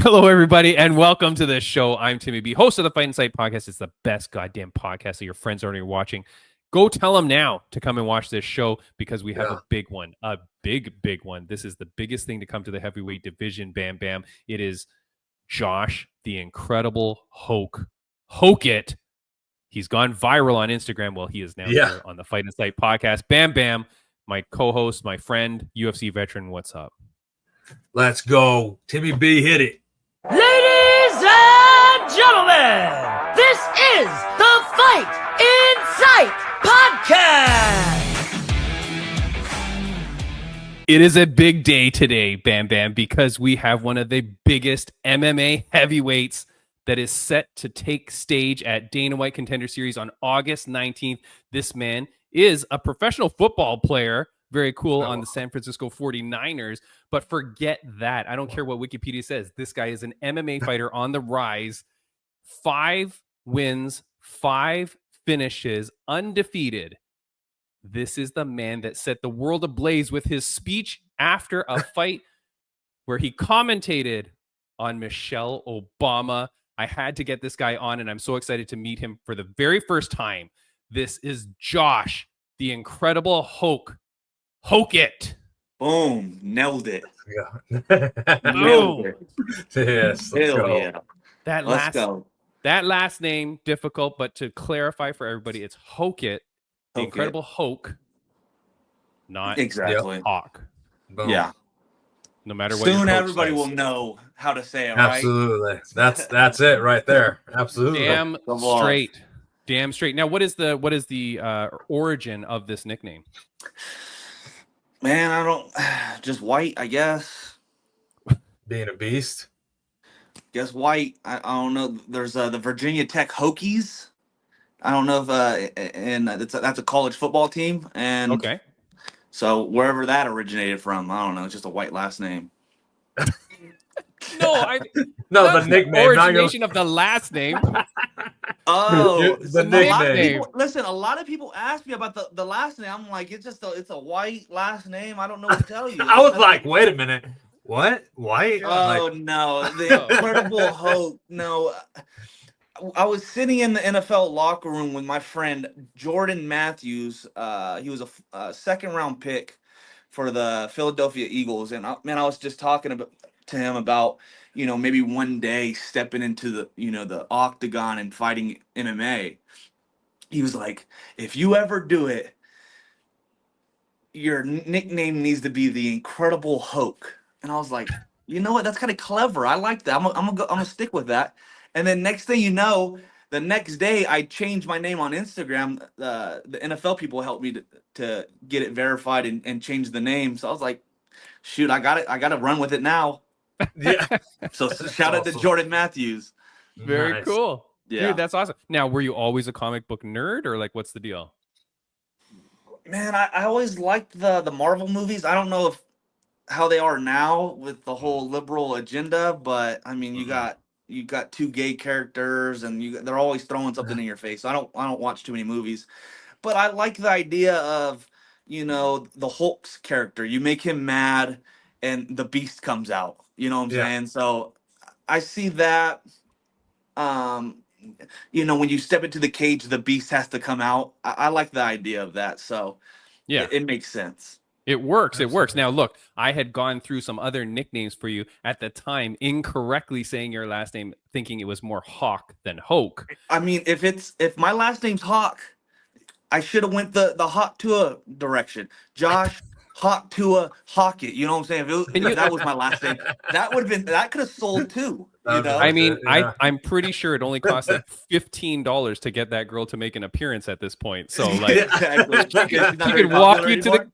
Hello, everybody, and welcome to the show. I'm Timmy B, host of the Fight Insight podcast. It's the best goddamn podcast that your friends are already watching. Go tell them now to come and watch this show because we have a big one, a big one. This is the biggest thing to come to the heavyweight division. Bam, bam. It is Josh, the Incredible Hok. Hokit. He's gone viral on Instagram. Well, he is now here on the Fight Insight podcast. Bam, bam. My co-host, my friend, UFC veteran. What's up? Let's go. Timmy B, hit it. Ladies and gentlemen, this is the Fight Insight Podcast. It is a big day today, Bam Bam, because we have one of the biggest MMA heavyweights that is set to take stage at Dana White Contender Series on August 19th. This man is a professional football player. Very cool on the San Francisco 49ers. But forget that. I don't care what Wikipedia says. This guy is an MMA fighter on the rise. 5 wins, 5 finishes, undefeated. This is the man that set the world ablaze with his speech after a fight where he commentated on Michelle Obama. I had to get this guy on, and I'm so excited to meet him for the very first time. This is Josh, the Incredible Hok. Hokit. Boom. Nailed it. Yeah. Nailed it. Yes. Let's Hell go. yeah. Let's go. That last name, difficult, but to clarify for everybody, it's Hokit, the Incredible Hok, not exactly Hawk. Boom. Yeah. No matter what. Soon everybody will know how to say it, Absolutely. Right? That's it right there. Absolutely. Damn straight. Damn straight. Now, what is the origin of this nickname? Man, I don't just white, I guess. Being a beast. Guess white. I don't know. There's the Virginia Tech Hokies. I don't know if and that's a college football team. And okay. So wherever that originated from, I don't know. It's just a white last name. No, the nickname. Origination of the last name. Oh, the nickname. Listen, a lot of people ask me about the last name. I'm like, it's a white last name. I don't know what to tell you. I was like, wait a minute. What? White? Oh, no. The Incredible Hok. No. I was sitting in the NFL locker room with my friend Jordan Matthews. He was a second-round pick for the Philadelphia Eagles. And, I was just talking to him about, maybe one day stepping into the octagon and fighting MMA. He was like, if you ever do it, your nickname needs to be the Incredible Hok. And I was like, you know what? That's kind of clever. I like that. I'm gonna stick with that. And then next thing you know, the next day I changed my name on Instagram. The NFL people helped me to get it verified and change the name. So I was like, shoot, I got it. I got to run with it now. Yeah. So shout out to Jordan Matthews. Very cool. Yeah. Dude, that's awesome. Now, were you always a comic book nerd, or like, what's the deal? Man, I always liked the Marvel movies. I don't know how they are now with the whole liberal agenda, but I mean, you got 2 gay characters, and they're always throwing something in your face. So I don't watch too many movies, but I like the idea of the Hulk's character. You make him mad, and the Beast comes out. You know what I'm saying? So I see that. When you step into the cage, the Beast has to come out. I like the idea of that. So yeah, it makes sense. It works. Absolutely. It works. Now, look, I had gone through some other nicknames for you at the time, incorrectly saying your last name, thinking it was more Hawk than Hok. I mean, if my last name's Hawk, I should have went the Hawk Tua direction. Josh Hawk Tua Hokit. You know what I'm saying? If that was my last name, that could have sold too. I mean, I'm pretty sure it only cost like $15 to get that girl to make an appearance at this point. So like, exactly. she could walk you to the.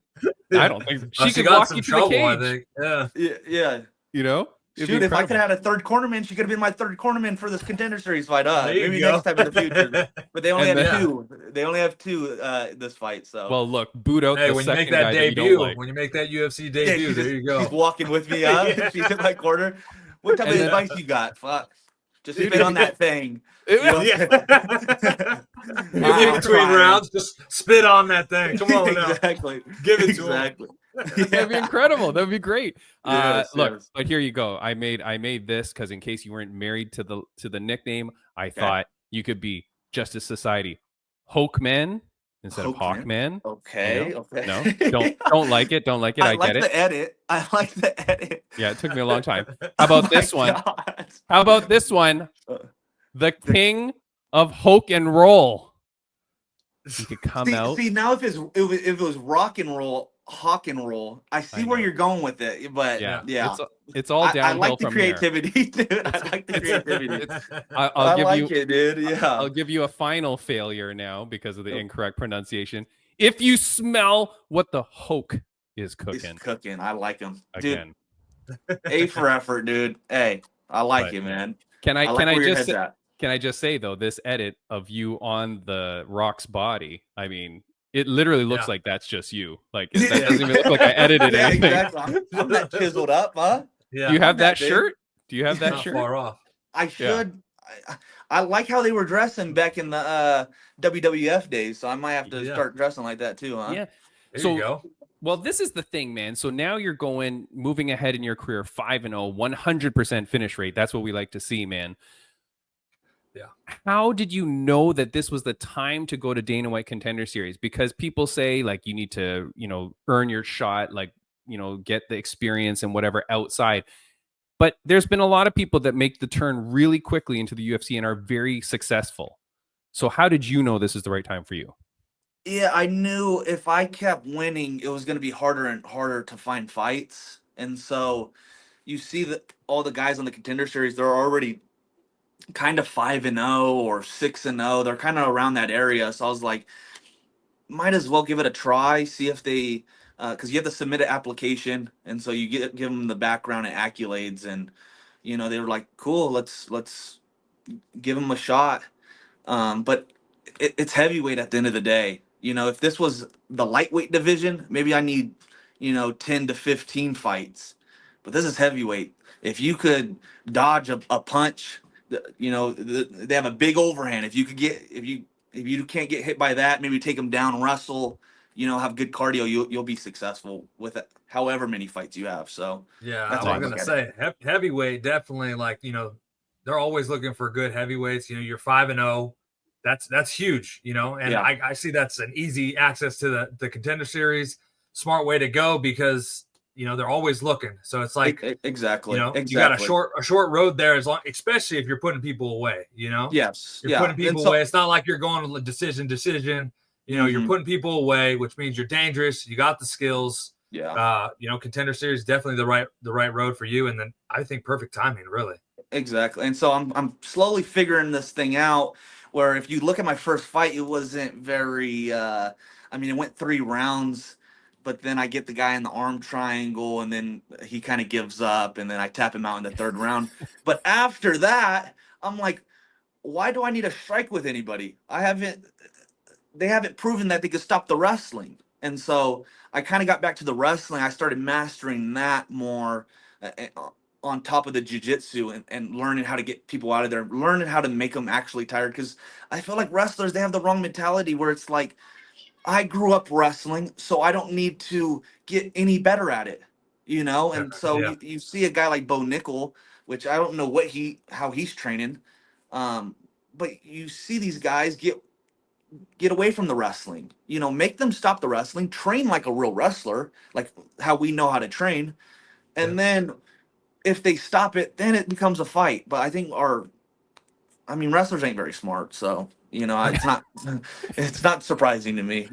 I don't think she could walk you to the cage. I think. Yeah. Shoot, if I could have had a third cornerman, she could have been my third cornerman for this Contender Series fight. Maybe next time in the future. But they only have 2. They only have 2 this fight. So well, look, boot out. Hey, the when you make that debut, when you make that UFC debut, there you go. She's walking with me up. She's in my corner. What type of advice you got? Fuck. Just spit on that thing. In between rounds, just spit on that thing. Come on now. Exactly. Give it to him. That'd be incredible. That'd be great. Yes, Look, yes. but here you go. I made this because in case you weren't married to the nickname, I thought you could be Justice Society Hok Man instead of Hawk Hokman. Man. Okay, okay. No, don't like it. Don't like it. I like get it. the edit. I like the edit. Yeah, it took me a long time. How about my this one? God. How about this one? Uh, The king of Hok and Roll. He could come out. See now if it was rock and roll, hawk and roll, I see where know. you're going with it, but yeah. It's all downhill I like the from creativity, dude. I like the creativity. I'll give you it, dude. Yeah. I'll give you a final failure now because of the incorrect pronunciation. If you smell what the Hok is cooking. He's cooking. I like him. Again. Dude, A for effort, dude. Hey, I like it, man. Can I Can I just say though, this edit of you on the Rock's body, I mean, it literally looks like that's just you. Like that doesn't even look like I edited anything. Exactly. I'm not chiseled up, huh? Yeah. Do you have that big. shirt? Do you have that Not shirt? far off. I should. I like how they were dressing back in the WWF days, so I might have to start dressing like that too, huh? Yeah. There you go. Well, this is the thing, man. So now you're moving ahead in your career, 5-0, 100% finish rate. That's what we like to see, man. Yeah. How did you know that this was the time to go to Dana White Contender Series? Because people say like you need to, earn your shot, like, get the experience and whatever outside. But there's been a lot of people that make the turn really quickly into the UFC and are very successful. So how did you know this is the right time for you? Yeah, I knew if I kept winning, it was going to be harder and harder to find fights. And so you see that all the guys on the Contender Series, they're already kind of 5-0 or 6-0. They're kind of around that area. So I was like, might as well give it a try, see if they, because you have to submit an application, and so you give them the background and accolades, and they were like, cool, let's give them a shot. But it's heavyweight at the end of the day. If this was the lightweight division, maybe I need 10 to 15 fights, but this is heavyweight. If you could dodge a punch, they have a big overhand. If you can't get hit by that, maybe take them down, wrestle, have good cardio, you'll be successful with it, however many fights you have. So yeah, I was gonna say heavyweight definitely, like, they're always looking for good heavyweights. You're 5-0. That's huge, and I see that's an easy access to the Contender Series. Smart way to go because they're always looking. So it's like exactly. You got a short road there, especially if you're putting people away. Yes, you're putting people away. It's not like you're going to decision. You're putting people away, which means you're dangerous. You got the skills. Yeah. Contender Series definitely the right road for you, and then I think perfect timing, really. Exactly. And so I'm slowly figuring this thing out. Where if you look at my first fight, it wasn't very. It went 3 rounds. But then I get the guy in the arm triangle, and then he kind of gives up, and then I tap him out in the 3rd round. But after that, I'm like, why do I need to strike with anybody? They haven't proven that they could stop the wrestling. And so I kind of got back to the wrestling. I started mastering that more on top of the jiu-jitsu and learning how to get people out of there, learning how to make them actually tired. Because I feel like wrestlers, they have the wrong mentality where it's like, I grew up wrestling, so I don't need to get any better at it, And so you see a guy like Bo Nickel, which I don't know how he's training, but you see these guys get away from the wrestling, make them stop the wrestling, train like a real wrestler, like how we know how to train, and then if they stop it, then it becomes a fight. But I think wrestlers ain't very smart, so. It's not surprising to me,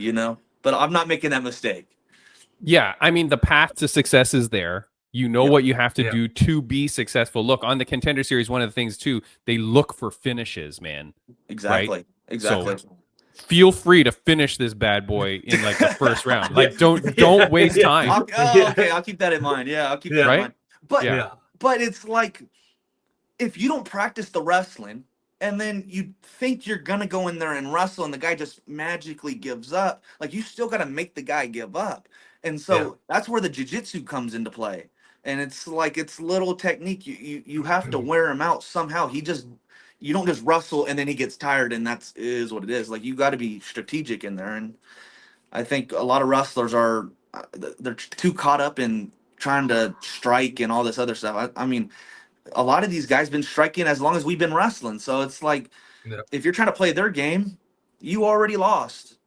but I'm not making that mistake. Yeah. The path to success is there. What you have to do to be successful. Look, on the Contender Series, one of the things too, they look for finishes, man. Exactly. Right? Exactly. So feel free to finish this bad boy in like the first round. Like don't waste time. Okay. I'll keep that in mind. Yeah. I'll keep that in mind. But it's like, if you don't practice the wrestling, and then you think you're going to go in there and wrestle, and the guy just magically gives up. Like, you still got to make the guy give up. And so that's where the jiu-jitsu comes into play. And it's like, it's little technique. You have to wear him out somehow. You don't just wrestle and then he gets tired, and is what it is. Like, you got to be strategic in there. And I think a lot of wrestlers are they're too caught up in trying to strike and all this other stuff. I mean, a lot of these guys been striking as long as we've been wrestling. So it's like, Yeah. if you're trying to play their game, you already lost.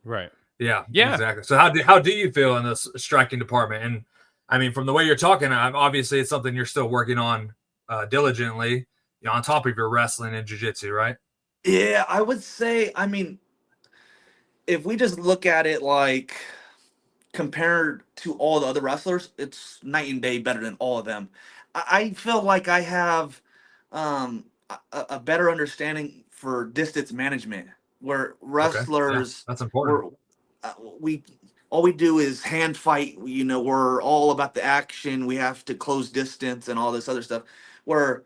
Right. Yeah, Yeah. exactly. So how do you feel in this striking department? And I mean, from the way you're talking, obviously it's something you're still working on diligently, on top of your wrestling and jiu-jitsu, right? Yeah, I would say, I mean, if we just look at it like compared to all the other wrestlers, it's night and day better than all of them. I feel like I have a better understanding for distance management, where wrestlers, that's important. We all we do is hand fight. We're all about the action. We have to close distance and all this other stuff. Where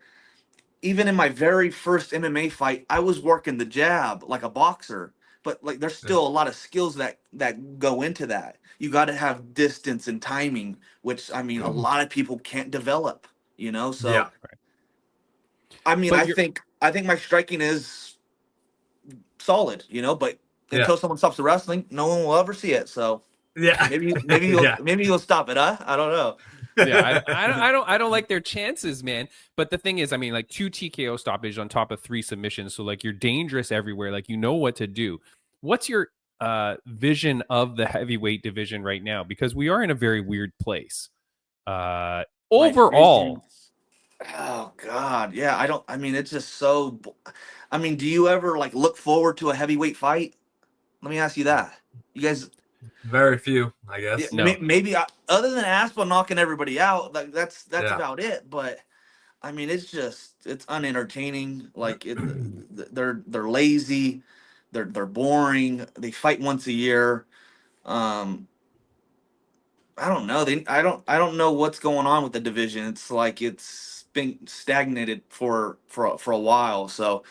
even in my very first MMA fight, I was working the jab like a boxer, but like there's still a lot of skills that go into that. You got to have distance and timing, which I mean, a lot of people can't develop. So Yeah. I mean, But I think my striking is solid. But until someone stops the wrestling, no one will ever see it. So Yeah. maybe you'll stop it, huh? I don't know. Yeah, I don't like their chances, man. But the thing is, I mean, like 2 TKO stoppage on top of 3 submissions, so like you're dangerous everywhere. Like you know what to do. What's your vision of the heavyweight division right now? Because we are in a very weird place. Overall, oh God, yeah. I mean, it's just so. I mean, do you ever like look forward to a heavyweight fight? Let me ask you that. You guys. Very few, I guess. Yeah, No. maybe other than Aspa knocking everybody out, like that's about it. But I mean, it's unentertaining. Like they're lazy, they're boring. They fight once a year. I don't know. I don't know what's going on with the division. It's like it's been stagnated for a while. So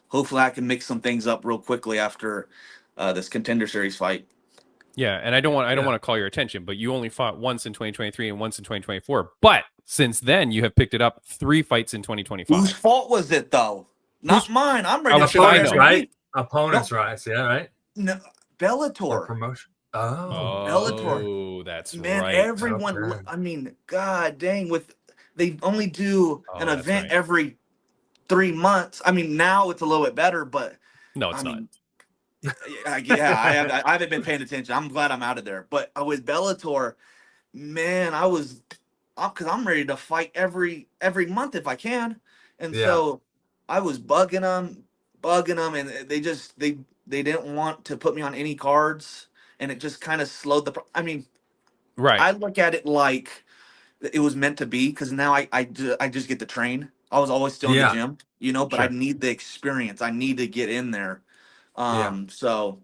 hopefully I can mix some things up real quickly after this Contender Series fight. yeah, and I don't want to call your attention, but you only fought once in 2023 and once in 2024. But since then, you have picked it up 3 fights in 2025. Whose fault was it though? Not mine. I'm ready to should I fight know? every week. Opponents' rights, yeah, right? No, Or Bellator. promotion. Bellator. That's Man, right. everyone. Okay. I mean, god dang, they only do an that's event right. every 3 months. I mean, now it's a little bit better, but No, it's I not. mean, I haven't been paying attention. I'm glad I'm out of there. But with Bellator, man, because I'm ready to fight every month if I can, and so I was bugging them, and they didn't want to put me on any cards, and it just kind of slowed I mean, Right. I look at it like it was meant to be because now I just get to train. I was always still in the gym, but I need the experience. I need to get in there. So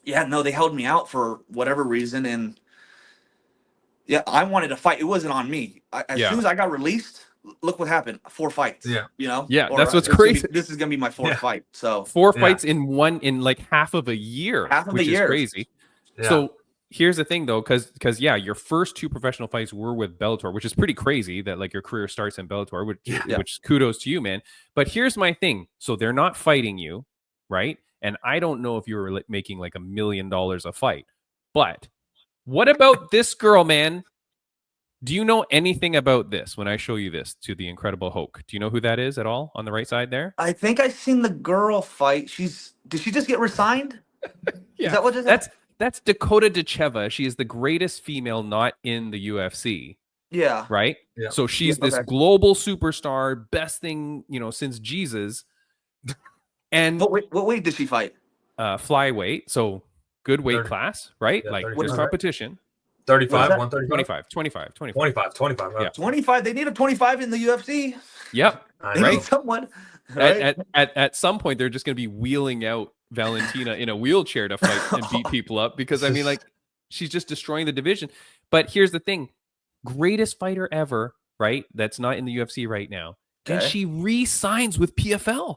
yeah, no, they held me out for whatever reason, and yeah, I wanted to fight. It wasn't on me. As soon as I got released, look what happened. 4 fights. Yeah, Or, that's what's crazy. This is gonna be my 4th fight. So 4 fights in like half of a year, which is crazy. Yeah. So here's the thing though, because your first 2 professional fights were with Bellator, which is pretty crazy that like your career starts in Bellator, which kudos to you, man. But here's my thing. So they're not fighting you, right? And I don't know if you were making like $1 million a fight, but what about this girl, man? Do you know anything about this when I show you this to the Incredible Hok? Do you know who that is at all on the right side there? I think I've seen the girl fight. Did she just get resigned? Yeah. Is that what just happened? That's Dakota Ditcheva. She is the greatest female not in the UFC. Yeah. Right? Yeah. So she's this okay. global superstar, best thing, since Jesus. And What weight did she fight? flyweight. So good weight 30. class, right? Yeah, like 30. good competition. 35, What's that? 135? 25. 25. Yeah. 25. They need a 25 in the UFC. Yep. They need someone. Right? At some point, they're just going to be wheeling out Valentina in a wheelchair to fight and beat people up because, I mean, like, she's just destroying the division. But here's the thing. Greatest fighter ever, right? That's not in the UFC right now. Okay. And she re-signs with PFL.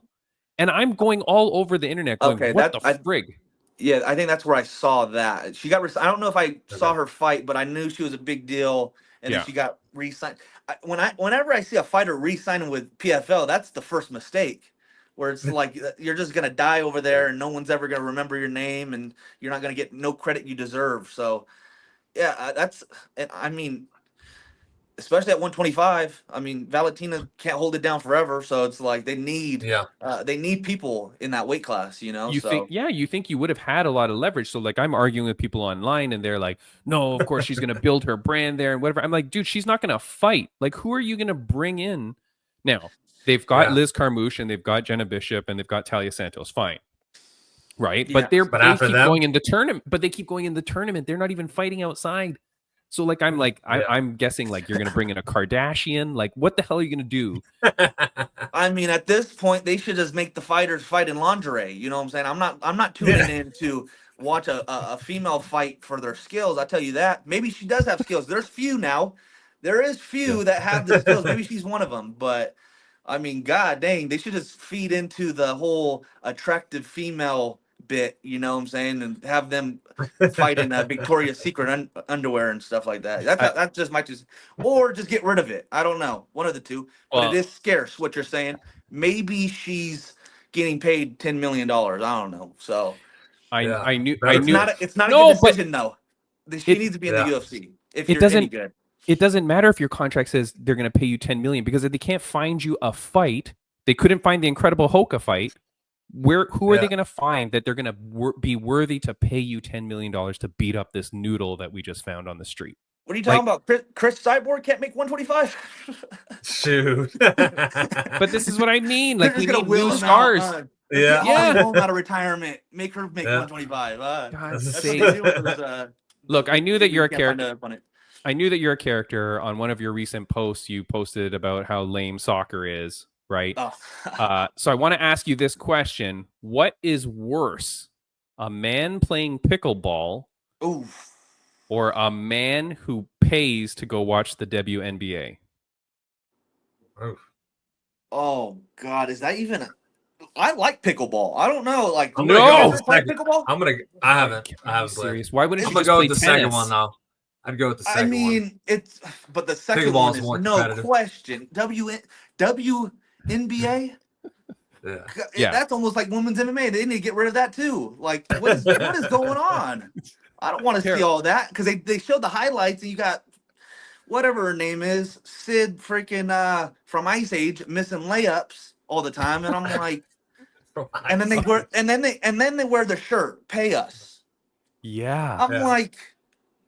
And I'm going all over the internet going, what the frig? Yeah, I think that's where I saw that. She got I don't know if I saw her fight, but I knew she was a big deal, and then she got re-signed. Whenever I see a fighter re-signing with PFL, that's the first mistake, where it's like you're just gonna die over there, and no one's ever gonna remember your name, and you're not gonna get no credit you deserve. So, Yeah, I mean, especially at 125. I mean, Valentina can't hold it down forever, so it's like they need people in that weight class, you know. You think, So yeah, you think you would have had a lot of leverage. So like I'm arguing with people online and they're like, no, of course she's going to build her brand there and whatever. I'm like, dude, she's not going to fight. Like, who are you going to bring in? Now, they've got Liz Carmouche and they've got Jenna Bishop and they've got Talia Santos. Fine. Right. yeah, But they after keep them, going in the tournament, but they keep going in the tournament. They're not even fighting outside. So like, I'm guessing like you're going to bring in a Kardashian. Like, what the hell are you going to do? I mean, at this point, they should just make the fighters fight in lingerie. You know what I'm saying? I'm not tuning in to watch a female fight for their skills. I tell you that. Maybe she does have skills. There's few now. There is few that have the skills. Maybe she's one of them. But I mean, god dang, they should just feed into the whole attractive female bit. You know what I'm saying? And have them fight in Victoria's Secret underwear and stuff like that. That just might just, or just get rid of it. I don't know. One of the two. But it is scarce. What you're saying? Maybe she's getting paid $10 million. I don't know. So I knew. It's not a good decision though. She needs to be in the UFC if it you're doesn't, any good. It doesn't matter if your contract says they're going to pay you 10 million, because if they can't find you a fight, they couldn't find the Incredible Hok fight. Who are they going to find that they're going to be worthy to pay you $10 million to beat up this noodle that we just found on the street? What are you talking about? Chris Cyborg can't make 125? Shoot. But this is what I mean. Like, we need new him stars. Out of retirement. Make her make 125. God's sake. Look, I knew that you're a character. I knew that you're a character. On one of your recent posts, you posted about how lame soccer is, right? So I want to ask you this question. What is worse, a man playing pickleball or a man who pays to go watch the WNBA? Oh, God. Is that even I like pickleball. I don't know. Like, pickleball? I haven't played. Why wouldn't you just go play with the tennis? second one, though. I'd go with the second one. But the second one is no question. WNBA? Yeah. That's almost like women's MMA. They need to get rid of that too. Like, what is going on? I don't want to see all that, because they showed the highlights and you got whatever her name is, Sid freaking from Ice Age, missing layups all the time, and I'm like, and then they wear the shirt. Pay us. Yeah. I'm like,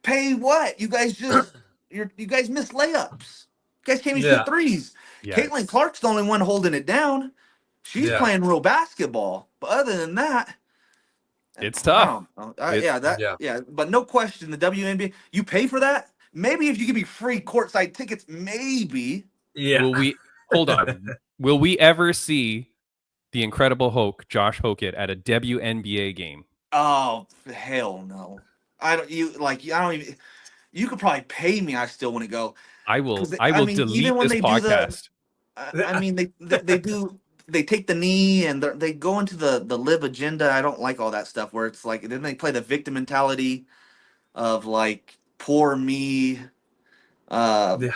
pay what? You guys you guys miss layups. You guys can't even shoot threes. Yes. Caitlin Clark's the only one holding it down. She's playing real basketball. But other than that, it's tough. But no question, the WNBA, you pay for that? Maybe if you give me free courtside tickets, maybe. Yeah. Will we ever see the Incredible Hok, Josh Hokit, at a WNBA game? Oh, hell no. You could probably pay me. I still want to go. I will delete this podcast. They take the knee and they go into the live agenda. I don't like all that stuff where it's like, then they play the victim mentality of like, poor me. The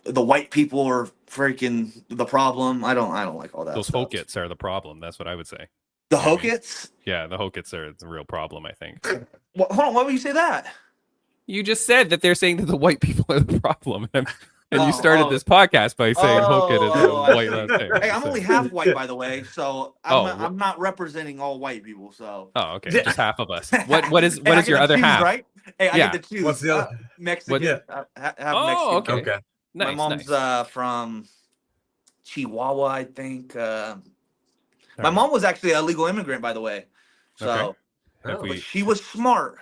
white people are freaking the problem. I don't like all that. Those Hokits are the problem. That's what I would say. The Hokits? Yeah, the Hokits are the real problem, I think. Hold on, why would you say that? You just said that they're saying that the white people are the problem. And you started this podcast by saying Hokit is a white last name. Hey, I'm only half white, by the way, so I'm not representing all white people. So okay, just half of us. What is your other half? Right? Hey, I get to choose. What's the other? Mexican. Mexican. Okay. Nice, my mom's from Chihuahua, I think. My mom was actually a legal immigrant, by the way. So, but she was smart.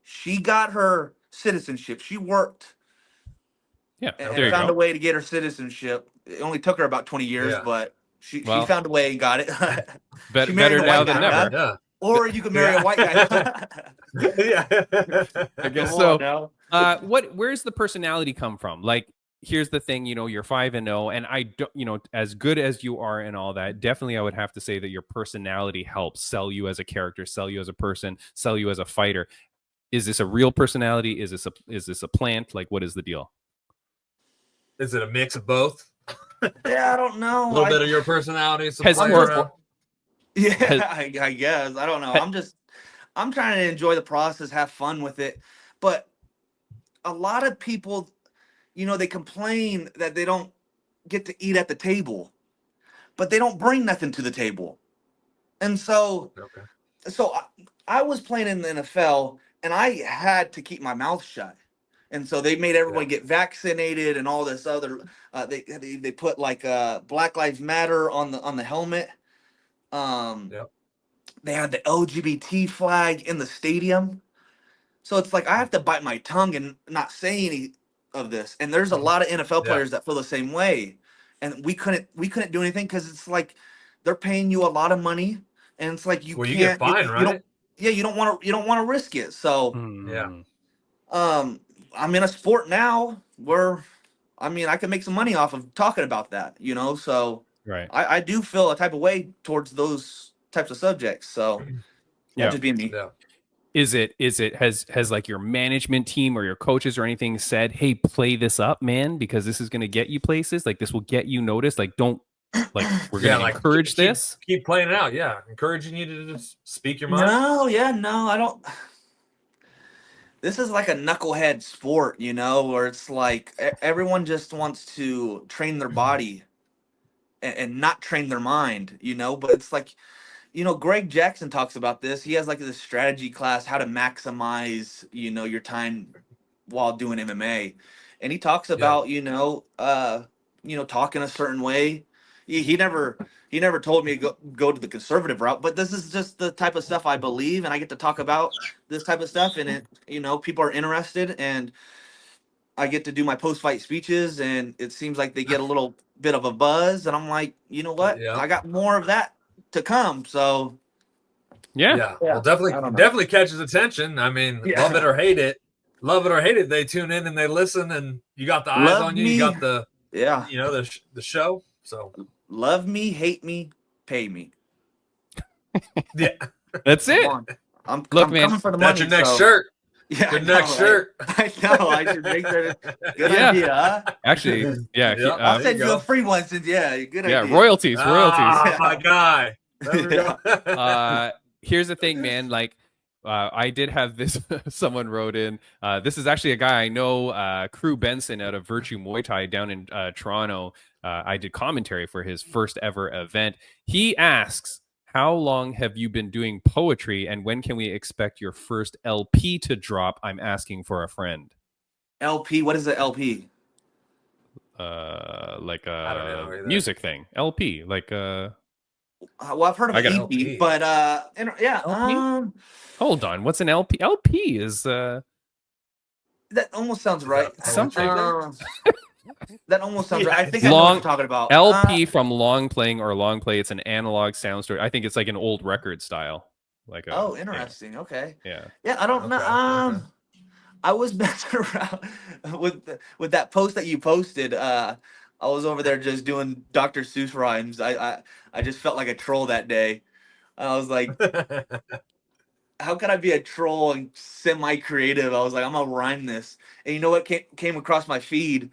She got her citizenship. She worked. Yeah, and found a way to get her citizenship. It only took her about 20 years, but she found a way and got it. Better now than never. Yeah. Or you could marry a white guy. I guess so. Where's the personality come from? Like, here's the thing, you're 5-0, and I don't, as good as you are and all that, definitely I would have to say that your personality helps sell you as a character, sell you as a person, sell you as a fighter. Is this a real personality? Is this a plant? Like, what is the deal? Is it a mix of both? Yeah, I don't know. A little bit of your personality. I guess. I don't know. I'm trying to enjoy the process, have fun with it. But a lot of people, they complain that they don't get to eat at the table, but they don't bring nothing to the table. And so, I was playing in the NFL, and I had to keep my mouth shut. And so they made everyone get vaccinated and all this other. They put like Black Lives Matter on the helmet. They had the LGBT flag in the stadium. So it's like I have to bite my tongue and not say any of this. And there's a lot of NFL players that feel the same way. And we couldn't do anything because it's like they're paying you a lot of money, and it's like you can't. Get fined, right? You don't want to risk it. So I'm in a sport now where, I can make some money off of talking about that. So I do feel a type of way towards those types of subjects. So just being me. Has like your management team or your coaches or anything said, hey, play this up, man, because this is going to get you places, like this will get you noticed, like don't, like we're going to encourage this, keep playing it out, encouraging you to just speak your mind. No, I don't. This is like a knucklehead sport, where it's like everyone just wants to train their body and not train their mind, but it's like, Greg Jackson talks about this. He has like this strategy class, how to maximize, your time while doing MMA. And he talks about, talking a certain way. He never told me to go to the conservative route, but this is just the type of stuff I believe, and I get to talk about this type of stuff, and it, people are interested, and I get to do my post-fight speeches, and it seems like they get a little bit of a buzz, and I'm like, you know what? I got more of that to come. So well, definitely catches attention. Love it or hate it, they tune in and they listen, and you got the eyes on you. You got the the show. So love me, hate me, pay me. That's it. I'm coming for the money. That's your next shirt. Your next shirt. I know. I should make that a good idea. Huh? Actually, I'll send you a free one. Since good idea. Royalties. My guy. There we go. Here's the thing, man. Like, I did have this. Someone wrote in. This is actually a guy I know, Crew Benson out of Virtue Muay Thai down in Toronto. I did commentary for his first ever event. He asks, how long have you been doing poetry, and when can we expect your first LP to drop? I'm asking for a friend. LP? What is an LP? Like a music thing. LP, like well, I've heard of an EP, but LP? Hold on, what's an LP? LP is that almost sounds right. Something. That almost sounds right. I think I know what you're talking about. LP from long playing or long play. It's an analog sound story. I think it's like an old record style. Like interesting. Yeah. Okay. Yeah. Yeah, I don't know. I was messing around with that post that you posted. I was over there just doing Dr. Seuss rhymes. I just felt like a troll that day. I was like, how can I be a troll and semi-creative? I was like, I'm gonna rhyme this. And you know what came across my feed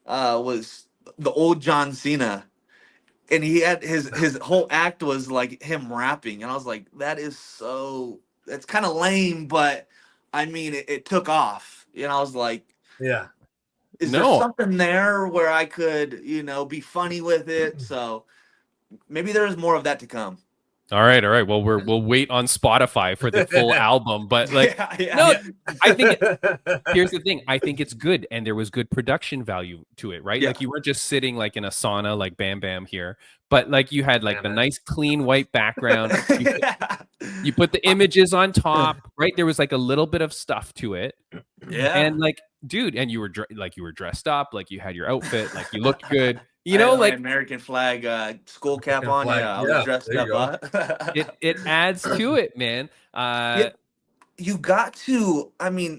was the old John Cena, and he had his whole act was like him rapping, and I was like, that's kind of lame, but it took off. I was like, is there something there where I could be funny with it? So maybe there's more of that to come. All right. Well, we'll wait on Spotify for the full album, but like, no, I think here's the thing. I think it's good, and there was good production value to it, right? Like you weren't just sitting like in a sauna, like Bam Bam here, but like you had like the nice clean white background. You put the images on top, right? There was like a little bit of stuff to it, and like, dude, and you were dressed up, like you had your outfit, like you looked good. Like American flag skull cap on. I was dressed up. It adds to it, man. You got to.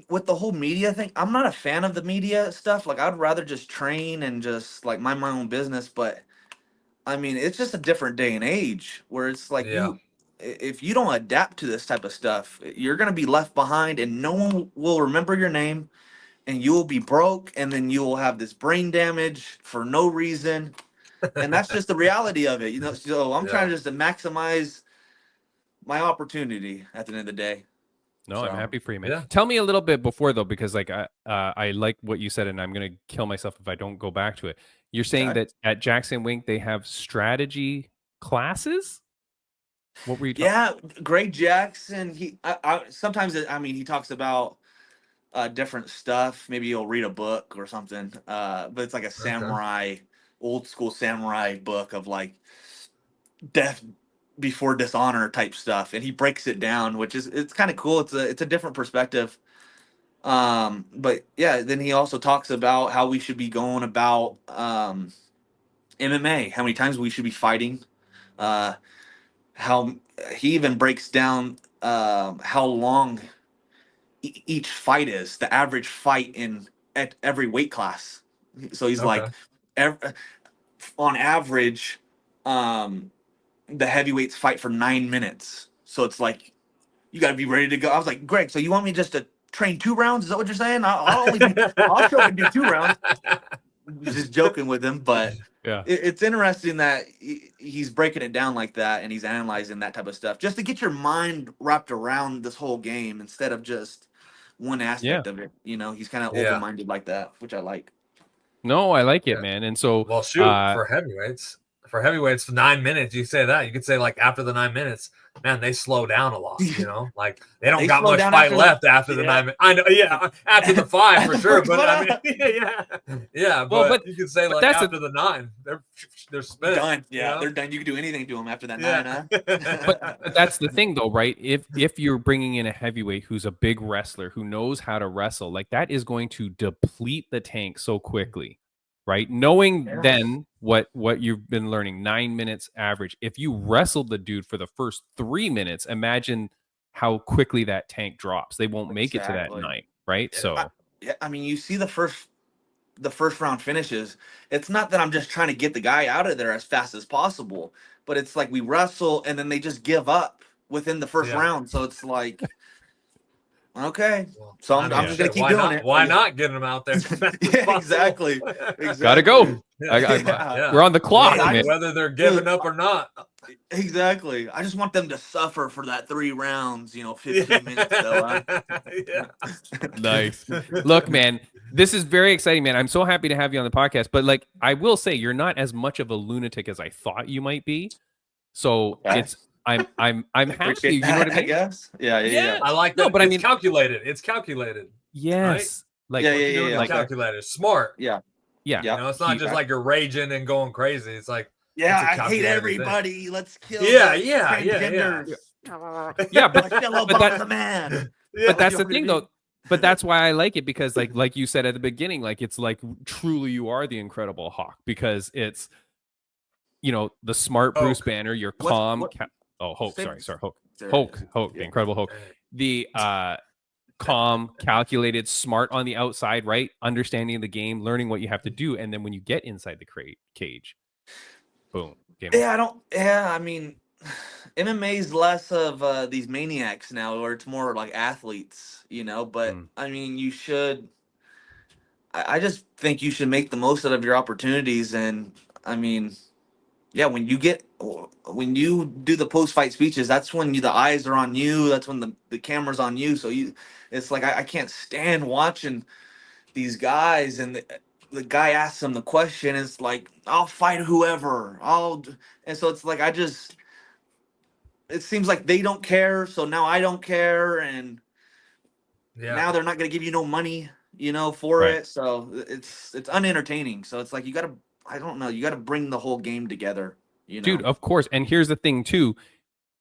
With the whole media thing, I'm not a fan of the media stuff. Like, I'd rather just train and just like mind my own business. But it's just a different day and age where it's like if you don't adapt to this type of stuff, you're gonna be left behind, and no one will remember your name. And you will be broke, and then you will have this brain damage for no reason. And that's just the reality of it. So I'm trying just to maximize my opportunity at the end of the day. No, So, I'm happy for you, man. yeah. Tell me a little bit before though, because like I like what you said, and I'm gonna kill myself if I don't go back to it. You're saying Okay. that at Jackson Wink they have strategy classes. What were you talking? Yeah, Greg Jackson. Sometimes he talks about different stuff. Maybe you'll read a book or something. But it's like a samurai, old school samurai book of like death before dishonor type stuff, and he breaks it down, which is it's kind of cool. It's a different perspective. But yeah, then he also talks about how we should be going about MMA, how many times we should be fighting, uh, how he even breaks down how long each fight is, the average fight in at every weight class. So he's like, ev- on average, the heavyweights fight for 9 minutes. So it's like you got to be ready to go. I was like, Greg, so you want me just to train 2 rounds? Is that what you're saying? I'll show up and do 2 rounds. Just joking with him, but Yeah. it's interesting that he's breaking it down like that, and he's analyzing that type of stuff just to get your mind wrapped around this whole game instead of just one aspect of it. He's kind of open-minded like that, which I like. No, I like it, Yeah. man. And so, Well, shoot, for heavyweights, 9 minutes, you say that. You could say, like, after the 9 minutes, man, they slow down a lot, Like, they don't got much fight left after the 9 minutes. I know, yeah, after the 5 for sure, but I mean, yeah, Well, but you could say, like, after the 9, they're spent. Done. Yeah, they're done. You can do anything to them after that 9, huh? But that's the thing, though, right? If you're bringing in a heavyweight who's a big wrestler who knows how to wrestle, like that is going to deplete the tank so quickly, right? Knowing then what you've been learning, 9 minutes average. If you wrestled the dude for the first 3 minutes, imagine how quickly that tank drops. They won't make it to that 9, right? So I mean, you see the first round finishes. It's not that I'm just trying to get the guy out of there as fast as possible, but it's like we wrestle and then they just give up within the first round. So it's like, okay, so I'm just gonna keep doing it. Why not get him out there? Exactly. Gotta go. We're on the clock, man. Whether they're giving up or not. Exactly. I just want them to suffer for that 3 rounds, 15 minutes. Though, Nice. Look, man, this is very exciting, man. I'm so happy to have you on the podcast. But like, I will say, you're not as much of a lunatic as I thought you might be. So I'm happy. You know what I mean? I guess. Yeah. I like that. No, but it's calculated. It's calculated. Yes. Right? Like like calculated. Smart. Yeah. It's not just like you're raging and going crazy. It's like, I hate everybody. Thing. Let's kill. Yeah. But the man. But that's the thing, though. But that's why I like it, because like you said at the beginning, like it's like truly you are the Incredible Hok, because it's the smart Bruce Banner, you're calm. Hok, sorry, Hok, the Incredible Hok, the calm, calculated, smart on the outside, right? Understanding the game, learning what you have to do, and then when you get inside the cage, boom. I mean, MMA is less of these maniacs now, or it's more like athletes, but I mean, you should, I just think you should make the most out of your opportunities. And I mean, when you do the post-fight speeches, that's when the eyes are on you. That's when the camera's on you. So it's like, I can't stand watching these guys, and the guy asks them the question. It's like, I'll fight whoever. And so it's like, it seems like they don't care. So now I don't care. And now they're not going to give you no money, for it. So it's unentertaining. So it's like, you got to bring the whole game together, Dude, of course. And here's the thing too,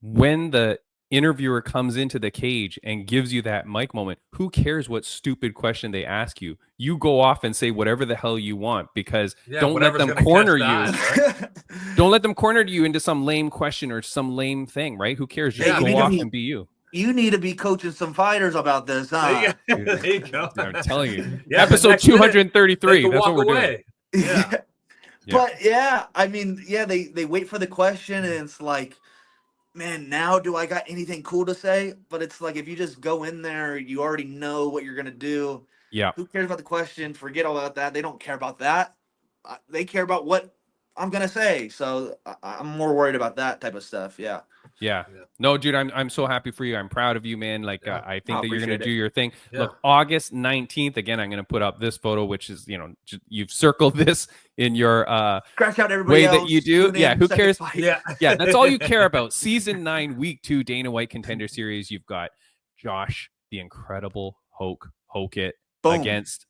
when the interviewer comes into the cage and gives you that mic moment, who cares what stupid question they ask you? You go off and say whatever the hell you want, because don't let them corner you. Right? Don't let them corner you into some lame question or some lame thing, right? Who cares? Just go off and be you. You need to be coaching some fighters about this, huh? There you go. I'm telling you. Episode 233. That's what we're doing. Yeah. But I mean, they wait for the question, and it's like, man, now do I got anything cool to say? But it's like, if you just go in there, you already know what you're gonna do. Yeah. Who cares about the question? Forget all about that. They don't care about that. They care about what I'm gonna say. So I'm more worried about that type of stuff. Yeah. Yeah. No, dude, I'm so happy for you. I'm proud of you, man. Like, I think that you're going to do your thing. Yeah. Look, August 19th, again, I'm going to put up this photo, which is, you've circled this in your Scratch out everybody way else. that you do. Tune Yeah, in, who second cares? fight. Yeah, that's all you care about. Season 9, Week 2, Dana White Contender Series. You've got Josh, the Incredible Hokit, Boom. against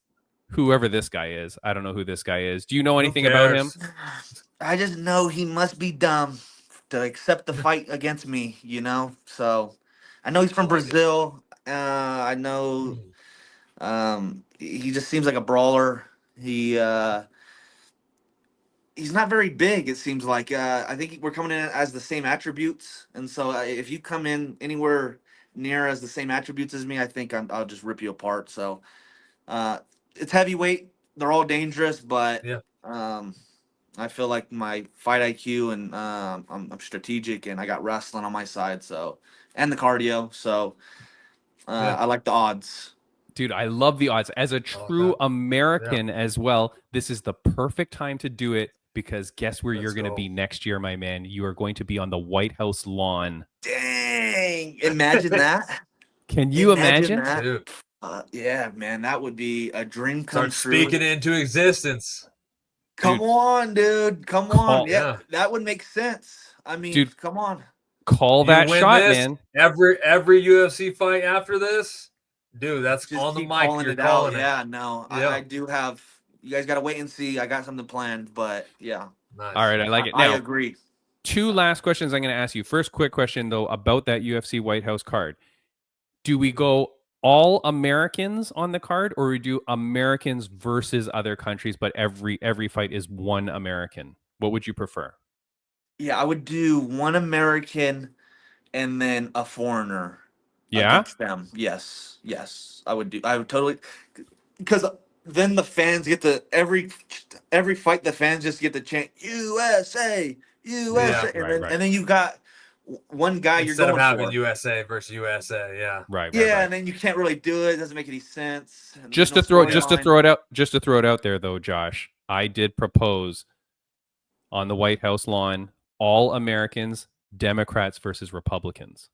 whoever this guy is. I don't know who this guy is. Do you know anything about him? I just know he must be dumb to accept the fight against me, So I know he's from Brazil. I know he just seems like a brawler. He's not very big, it seems like. I think we're coming in as the same attributes. And so if you come in anywhere near as the same attributes as me, I think I'll just rip you apart. So it's heavyweight. They're all dangerous, but I feel like my fight IQ and I'm strategic, and I got wrestling on my side, and the cardio. So I like the odds. Dude, I love the odds. As a true American as well, this is the perfect time to do it, because guess where you're going to be next year, my man? You are going to be on the White House lawn. Dang! Imagine that. Can you imagine? That? Dude. Yeah, man, that would be a dream come Start true. speaking it into existence. Come on, dude. Come on. Yeah, that would make sense. I mean, dude, come on. Call that shot, man. Every UFC fight after this, dude, that's just on the mic. You're calling it. Yeah, no. Yeah. I do have. You guys got to wait and see. I got something planned, but yeah. Nice. All right, I like it. Now, I agree. 2 last questions I'm going to ask you. First, quick question, though, about that UFC White House card. Do we go all Americans on the card, or we do Americans versus other countries, but every fight is one American? What would you prefer? Yeah, I would do one American and then a foreigner. Yeah. Against them. Yes. I would totally, because then the fans get to every fight. The fans just get to chant USA, USA, and then you got one guy instead you're going of having for. USA versus USA, right. And then you can't really do it. It doesn't make any sense. Just to throw it out there, though, Josh, I did propose on the White House lawn, all Americans, Democrats versus Republicans.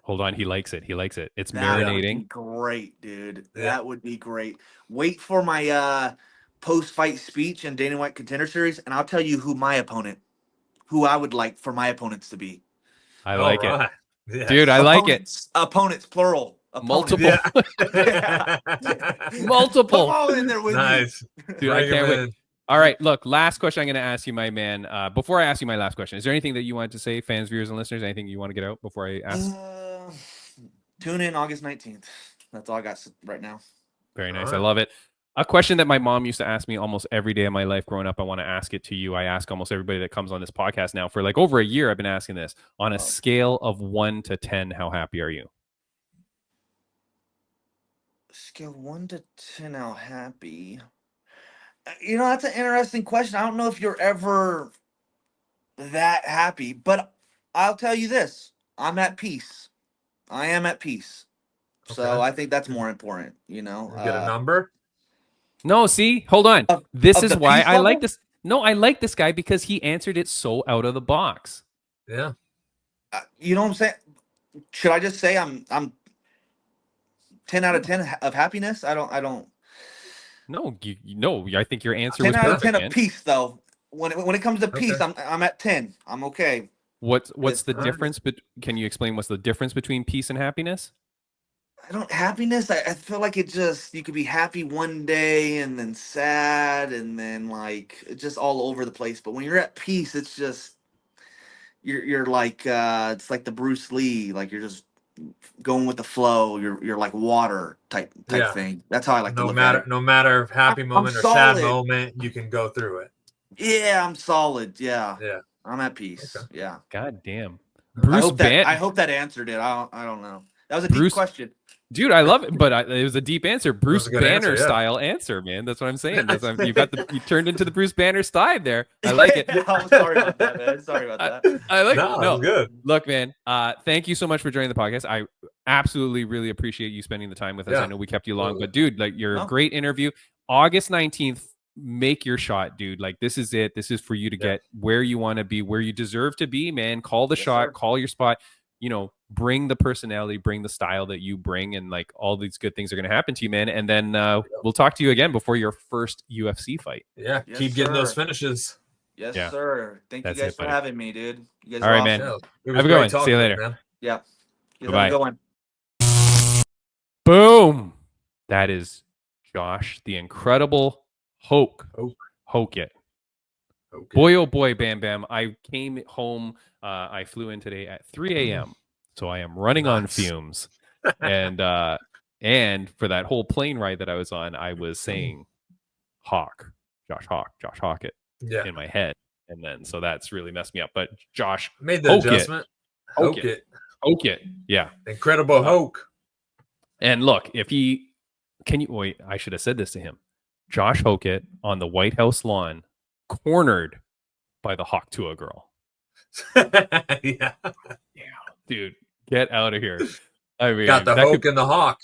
Hold on, he likes it. It's marinating. Would be great, dude. That would be great. Wait for my post-fight speech in Dana White Contender Series, and I'll tell you who I would like for my opponents to be. I like it. Yeah. Dude, I like it. Opponents, plural. Multiple. Yeah. Multiple. Come all in there with me. Dude, I can't wait. All right, look, last question I'm going to ask you, my man. Before I ask you my last question, is there anything that you wanted to say, fans, viewers, and listeners? Anything you want to get out before I ask? Tune in August 19th. That's all I got right now. Very nice. I love it. A question that my mom used to ask me almost every day of my life growing up. I want to ask it to you. I ask almost everybody that comes on this podcast now. For like over a year, I've been asking this. On a scale of 1 to 10, how happy are you? Scale 1 to 10, how happy? That's an interesting question. I don't know if you're ever that happy, but I'll tell you this. I'm at peace. I am at peace. Okay. So I think that's more important, Get a number? No, see? Hold on. This is why I like this. No, I like this guy because he answered it so out of the box. Yeah. You know what I'm saying? Should I just say I'm 10 out of 10 of happiness? I don't. No, I think your answer 10 was out perfect, of 10 man. of peace, though. When it comes to peace, I'm at 10. I'm okay. What's the difference? But can you explain what's the difference between peace and happiness? Happiness. I feel like you could be happy one day and then sad and then like it's just all over the place. But when you're at peace, it's just you're like it's like the Bruce Lee, like you're just going with the flow. You're like water type thing. That's how I like to look at it. No matter happy moment or sad moment, you can go through it. Yeah, I'm solid. Yeah. I'm at peace. Okay. Yeah. God damn. I hope that answered it. I don't know. That was a deep question. Dude, I love it, but it was a deep answer. Bruce Banner style answer, man. That's what I'm saying. You turned into the Bruce Banner style there. I like it. I'm sorry about that, man. Sorry about that. I like it. No, good. Look, man, thank you so much for joining the podcast. I absolutely really appreciate you spending the time with us. I know we kept you long, but dude, like you're a great interview. August 19th, make your shot, dude. Like, this is it. This is for you to get where you want to be, where you deserve to be, man. Call the shot, call your spot, bring the personality, bring the style that you bring, and like all these good things are going to happen to you, man. And then we'll talk to you again before your first UFC fight. Yeah. Keep getting those finishes. Yes, sir. Thank you guys for having me, dude. You guys are awesome. Man. Yeah, have a good one. See you later. Man. Yeah. Bye. Have a good one. Boom. That is Josh, the Incredible Hok. Hokit. Boy, oh boy, Bam Bam. I came home. I flew in today at 3 a.m. So I am running on fumes. And for that whole plane ride that I was on, I was saying Hok, Josh Hokit in my head. And then so that's really messed me up. But Josh made the adjustment. Hokit. Yeah. Incredible Hok. And look, wait, I should have said this to him. Josh Hokit on the White House lawn, cornered by the Hok girl. Yeah, dude, get out of here. I mean, got the Hok and the Hawk.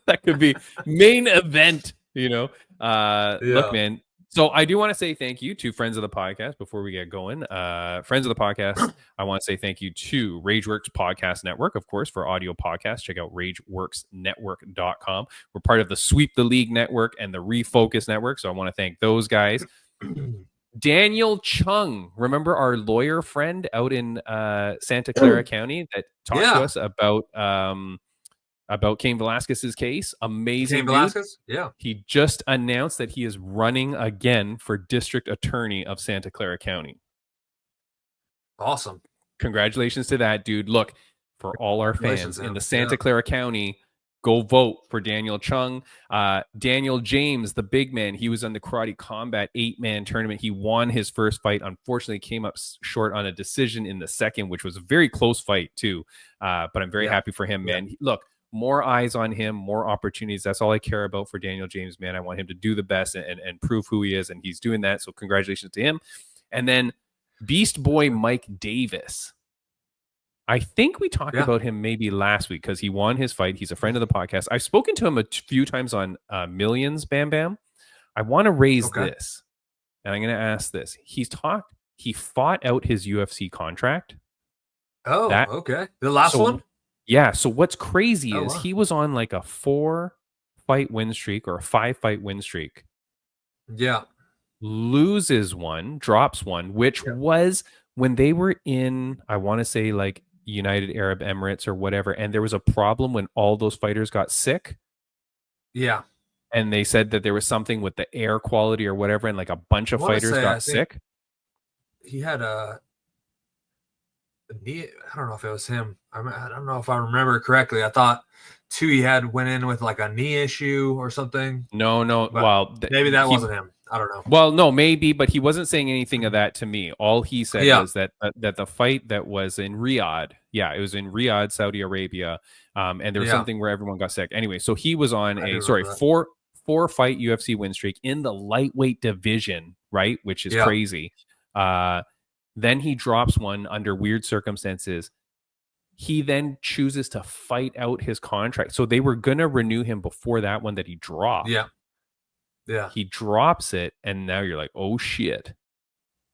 That could be main event, Look, man. So I do want to say thank you to friends of the podcast before we get going. Friends of the podcast, I want to say thank you to RageWorks Podcast Network, of course, for audio podcasts. Check out RageWorksNetwork.com. We're part of the Sweep the League Network and the Refocus Network, so I want to thank those guys. Daniel Chung, remember our lawyer friend out in Santa Clara County that talked to us about Cain Velasquez's case. Amazing. Cain Velasquez? Yeah. He just announced that he is running again for district attorney of Santa Clara County. Awesome. Congratulations to that, dude. Look, for all our fans in the Santa Clara County, go vote for Daniel Chung. Daniel James, the big man, he was on the Karate Combat 8-man tournament. He won his first fight. Unfortunately, came up short on a decision in the second, which was a very close fight too. But I'm very happy for him, man. Look, more eyes on him, more opportunities. That's all I care about for Daniel James, man. I want him to do the best and prove who he is, and he's doing that. So congratulations to him. And then Beast Boy Mike Davis. I think we talked about him maybe last week because he won his fight. He's a friend of the podcast. I've spoken to him a few times on Millions, Bam Bam. I want to raise this, and I'm going to ask this. He fought out his UFC contract. Oh, okay. The last one? Yeah. So what's crazy is he was on like a 4-fight win streak or a 5-fight win streak. Yeah. Loses one, drops one, which was when they were in, I want to say like United Arab Emirates or whatever. And there was a problem when all those fighters got sick. Yeah. And they said that there was something with the air quality or whatever. And like a bunch of fighters got sick. He had a knee. I don't know if it was him. I don't know if I remember correctly. I thought too he went in with like a knee issue or something. No. Well, maybe that wasn't him. I don't know. Well, no, maybe, but he wasn't saying anything of that to me. All he said was that the fight that was in Riyadh, it was in Riyadh, Saudi Arabia, and there was something where everyone got sick. Anyway, so he was on a 4-fight UFC win streak in the lightweight division, right? Which is crazy. Then he drops one under weird circumstances. He then chooses to fight out his contract. So they were going to renew him before that one that he dropped. Yeah. He drops it, and now you're like, oh, shit.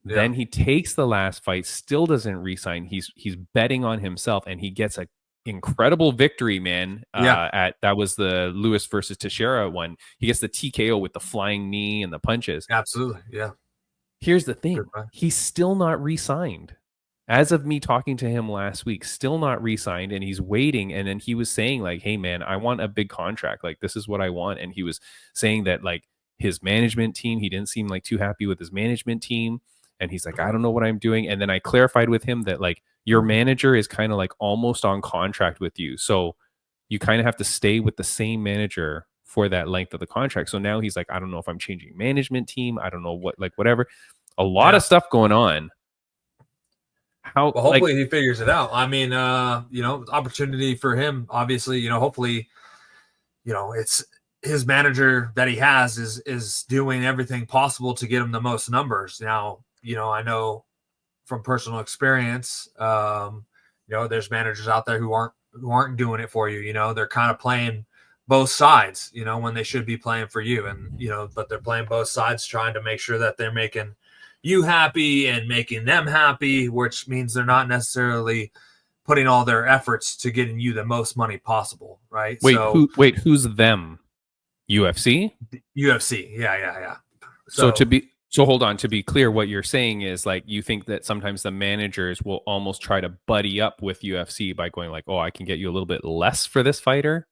Yeah. Then he takes the last fight, still doesn't re-sign. He's betting on himself, and he gets an incredible victory, man. That was the Lewis versus Teixeira one. He gets the TKO with the flying knee and the punches. Absolutely, yeah. Here's the thing. He's still not re-signed. As of me talking to him last week, still not re-signed, and he's waiting. And then he was saying like, hey, man, I want a big contract. Like, this is what I want. And he was saying that like his management team, he didn't seem like too happy with his management team. And he's like, I don't know what I'm doing. And then I clarified with him that like your manager is kind of like almost on contract with you. So you kind of have to stay with the same manager for that length of the contract. So now he's like, I don't know if I'm changing management team. I don't know what, like whatever. A lot of stuff going on. Hopefully he figures it out. I mean, opportunity for him, obviously, hopefully, it's his manager that he has is doing everything possible to get him the most numbers. Now, I know from personal experience, there's managers out there who aren't doing it for you. They're kind of playing both sides, you know, when they should be playing for you. And, you know, but they're playing both sides, trying to make sure that they're making you happy and making them happy, which means they're not necessarily putting all their efforts to getting you the most money possible, right? Wait, who's them? UFC? UFC. Yeah. So hold on, to be clear, what you're saying is like you think that sometimes the managers will almost try to buddy up with UFC by going like, "Oh, I can get you a little bit less for this fighter."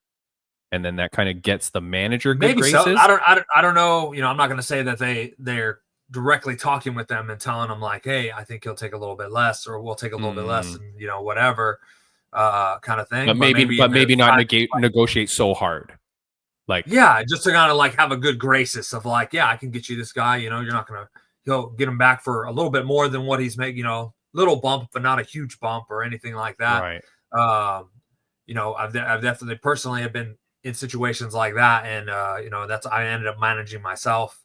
And then that kind of gets the manager good maybe graces. So. I don't know. You know, I'm not going to say that they're directly talking with them and telling them like, "Hey, I think he'll take a little bit less, or we'll take a little bit less," and you know, whatever kind of thing. But maybe not negotiate so hard. Like, yeah, just to kind of like have a good graces of like, yeah, I can get you this guy. You know, you're not gonna he'll get him back for a little bit more than what he's making. You know, little bump, but not a huge bump or anything like that. Right. You know, I've definitely personally have been in situations like that, and you know, I ended up managing myself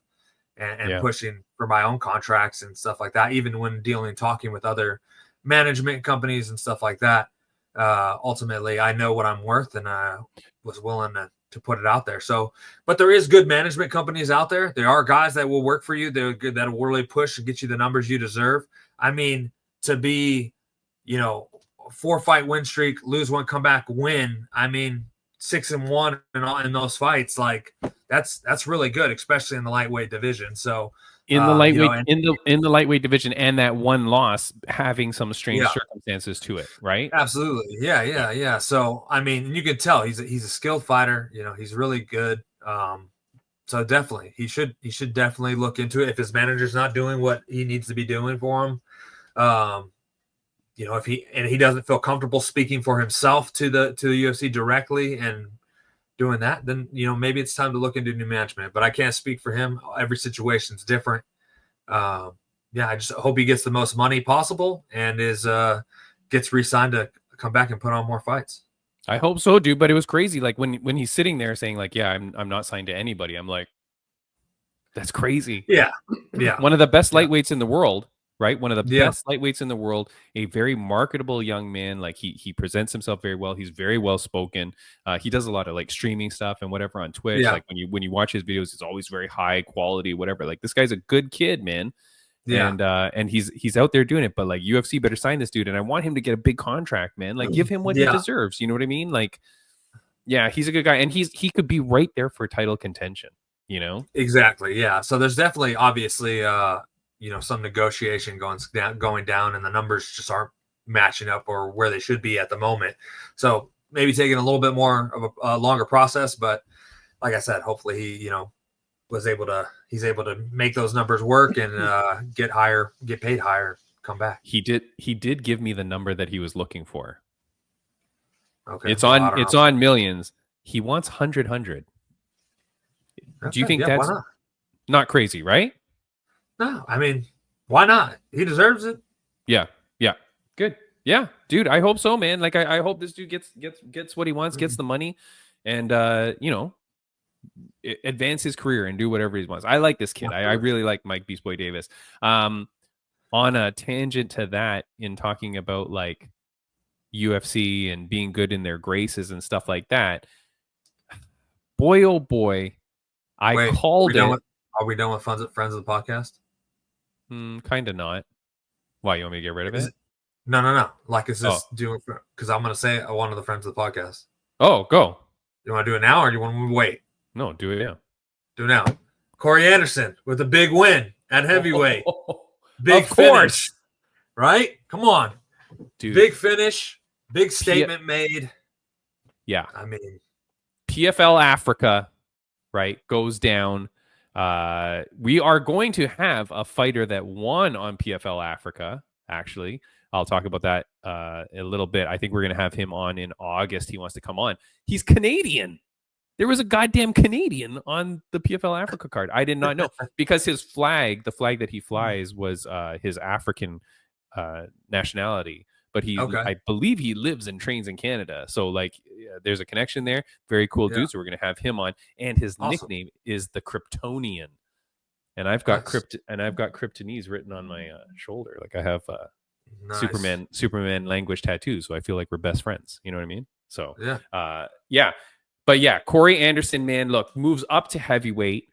and pushing for my own contracts and stuff like that. Even when talking with other management companies and stuff like that, ultimately I know what I'm worth, and I was willing to put it out there. So, but there is good management companies out there. There are guys that will work for you. They're good, that will really push and get you the numbers you deserve. I mean, to be, you know, 4-fight win streak, lose one, come back, win. I mean, 6-1 in those fights, like that's really good, especially in the lightweight division. So in the lightweight, in the lightweight division, and that one loss having some strange circumstances to it, right? Absolutely, yeah. So I mean, you can tell he's a skilled fighter. You know, he's really good. So definitely, he should definitely look into it if his manager's not doing what he needs to be doing for him. You know, if he doesn't feel comfortable speaking for himself to the UFC directly and doing that, then, you know, maybe it's time to look into new management. But I can't speak for him. Every situation's different. Yeah, I just hope he gets the most money possible and gets re-signed to come back and put on more fights. I hope so, dude. But it was crazy. Like when he's sitting there saying like, "Yeah, I'm not signed to anybody." I'm like, that's crazy. Yeah. One of the best lightweights in the world. Right, one of the best lightweights in the world, a very marketable young man. Like he presents himself very well. He's very well spoken. He does a lot of like streaming stuff and whatever on Twitch. Like when you watch his videos, it's always very high quality, whatever. Like this guy's a good kid, man. Yeah. And he's out there doing it. But like UFC better sign this dude, and I want him to get a big contract, man. Like give him what he deserves. You know what I mean? Like, yeah, he's a good guy, and he could be right there for title contention. You know? Exactly. Yeah. So there's definitely obviously you know, some negotiation going down, and the numbers just aren't matching up or where they should be at the moment. So maybe taking a little bit more of a longer process, but like I said, hopefully he, you know, he's able to make those numbers work and get paid higher, come back. He did give me the number that he was looking for. Okay. It's on millions. He wants 100. Okay. Do you think that's not crazy, right? No, I mean, why not? He deserves it. Yeah. Good. Yeah, dude, I hope so, man. Like I hope this dude gets what he wants, gets the money, and you know, advance his career and do whatever he wants. I like this kid. I really like Mike Beast Boy Davis. On a tangent to that, in talking about like UFC and being good in their graces and stuff like that, boy, oh boy, called it. Are we done with friends of the podcast? Kind of not. Why, you want me to get rid of it? No. Like, is this doing? Because I'm going to say one of the friends of the podcast. Oh, go. You want to do it now, or do you want to wait? No, do it now. Do it now. Corey Anderson with a big win at heavyweight. Big of course. Finish, right? Come on, dude. Big finish. Big statement made. Yeah. I mean, PFL Africa, right, goes down. We are going to have a fighter that won on PFL Africa, actually. I'll talk about that a little bit. I think we're going to have him on in August. He wants to come on. He's Canadian. There was a goddamn Canadian on the PFL Africa card. I did not know, because his flag, the flag that he flies, was his African nationality. But I believe he lives and trains in Canada. So like, there's a connection there. Very cool dude. So we're going to have him on. And his nickname is the Kryptonian. And I've got Kryptonese written on my shoulder. Like I have Superman language tattoos. So I feel like we're best friends. You know what I mean? So yeah. But yeah, Corey Anderson, man, look, moves up to heavyweight,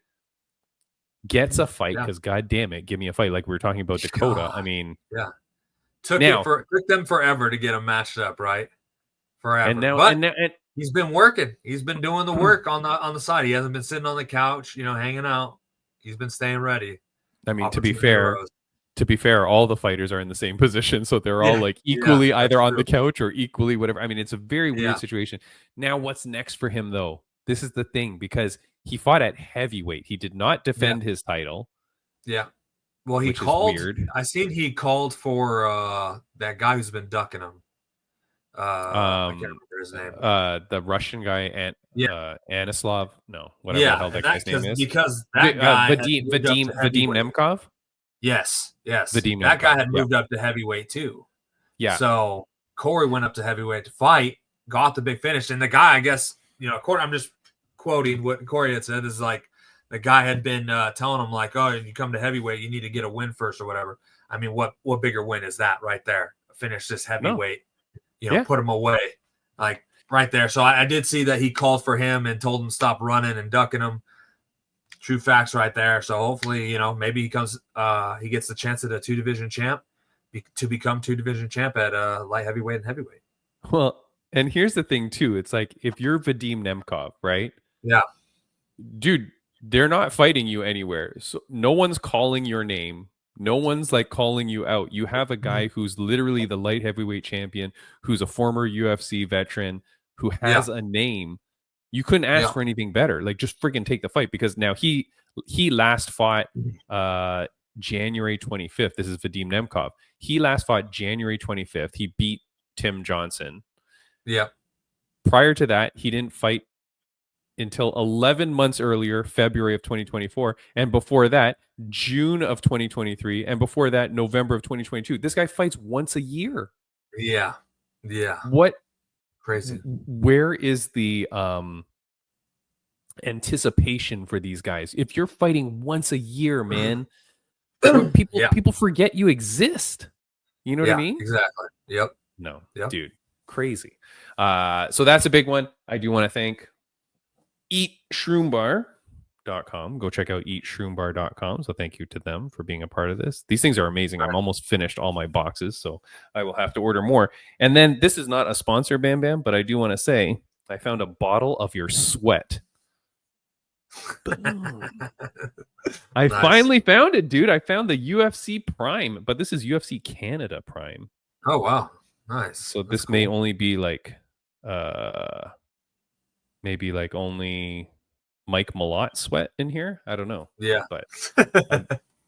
gets a fight because God damn it, give me a fight. Like we were talking about Dakota. I mean, took them forever to get them matched up, right? Forever. And he's been working. He's been doing the work on the side. He hasn't been sitting on the couch, hanging out. He's been staying ready. I mean, to be fair, all the fighters are in the same position, so they're all like equally either on the couch or equally whatever. I mean, it's a very weird situation. Now, what's next for him though? This is the thing, because he fought at heavyweight. He did not defend his title. Yeah. Well, he called. I seen he called for that guy who's been ducking him. I can't remember his name. The Russian guy, Anislav. No, whatever the hell that guy's name is. Because that guy, Vadim Nemkov. Yes. Vadim that Nemkov, guy had moved up to heavyweight too. Yeah. So Corey went up to heavyweight to fight, got the big finish, and the guy, I guess, I'm just quoting what Corey had said, is like the guy had been telling him like, oh, you come to heavyweight, you need to get a win first or whatever. I mean, what bigger win is that right there? Finish this heavyweight. Put him away, like right there. So I did see that he called for him and told him stop running and ducking him. True facts right there. So hopefully, maybe he gets the chance at a 2-division champ to become 2-division champ at light heavyweight and heavyweight. Well, and here's the thing too. It's like, if you're Vadim Nemkov, right? Yeah. Dude, they're not fighting you anywhere. So no one's calling your name. No one's like calling you out. You have a guy who's literally the light heavyweight champion, who's a former UFC veteran, who has a name. You couldn't ask for anything better. Like, just freaking take the fight, because now he last fought January 25th. This is Vadim Nemkov. He last fought January 25th. He beat Tim Johnson. Yeah. Prior to that, he didn't fight until 11 months earlier, February of 2024. And before that, June of 2023. And before that, November of 2022. This guy fights once a year. Yeah. What? Crazy. Where is the anticipation for these guys? If you're fighting once a year, man, people forget you exist. You know what I mean? Exactly. Yep. No, dude, crazy. So that's a big one. I do want to thank SHROOMBAR.com. Go check out eatshroombar.com. So thank you to them for being a part of this. These things are amazing. I'm almost finished all my boxes, so I will have to order more. And then, this is not a sponsor, Bam Bam, but I do want to say I found a bottle of your sweat. I finally found it, dude. I found the UFC Prime, but this is UFC Canada Prime. Oh, wow. Nice. So this may only be like maybe like only Mike Malott sweat in here. I don't know. Yeah. But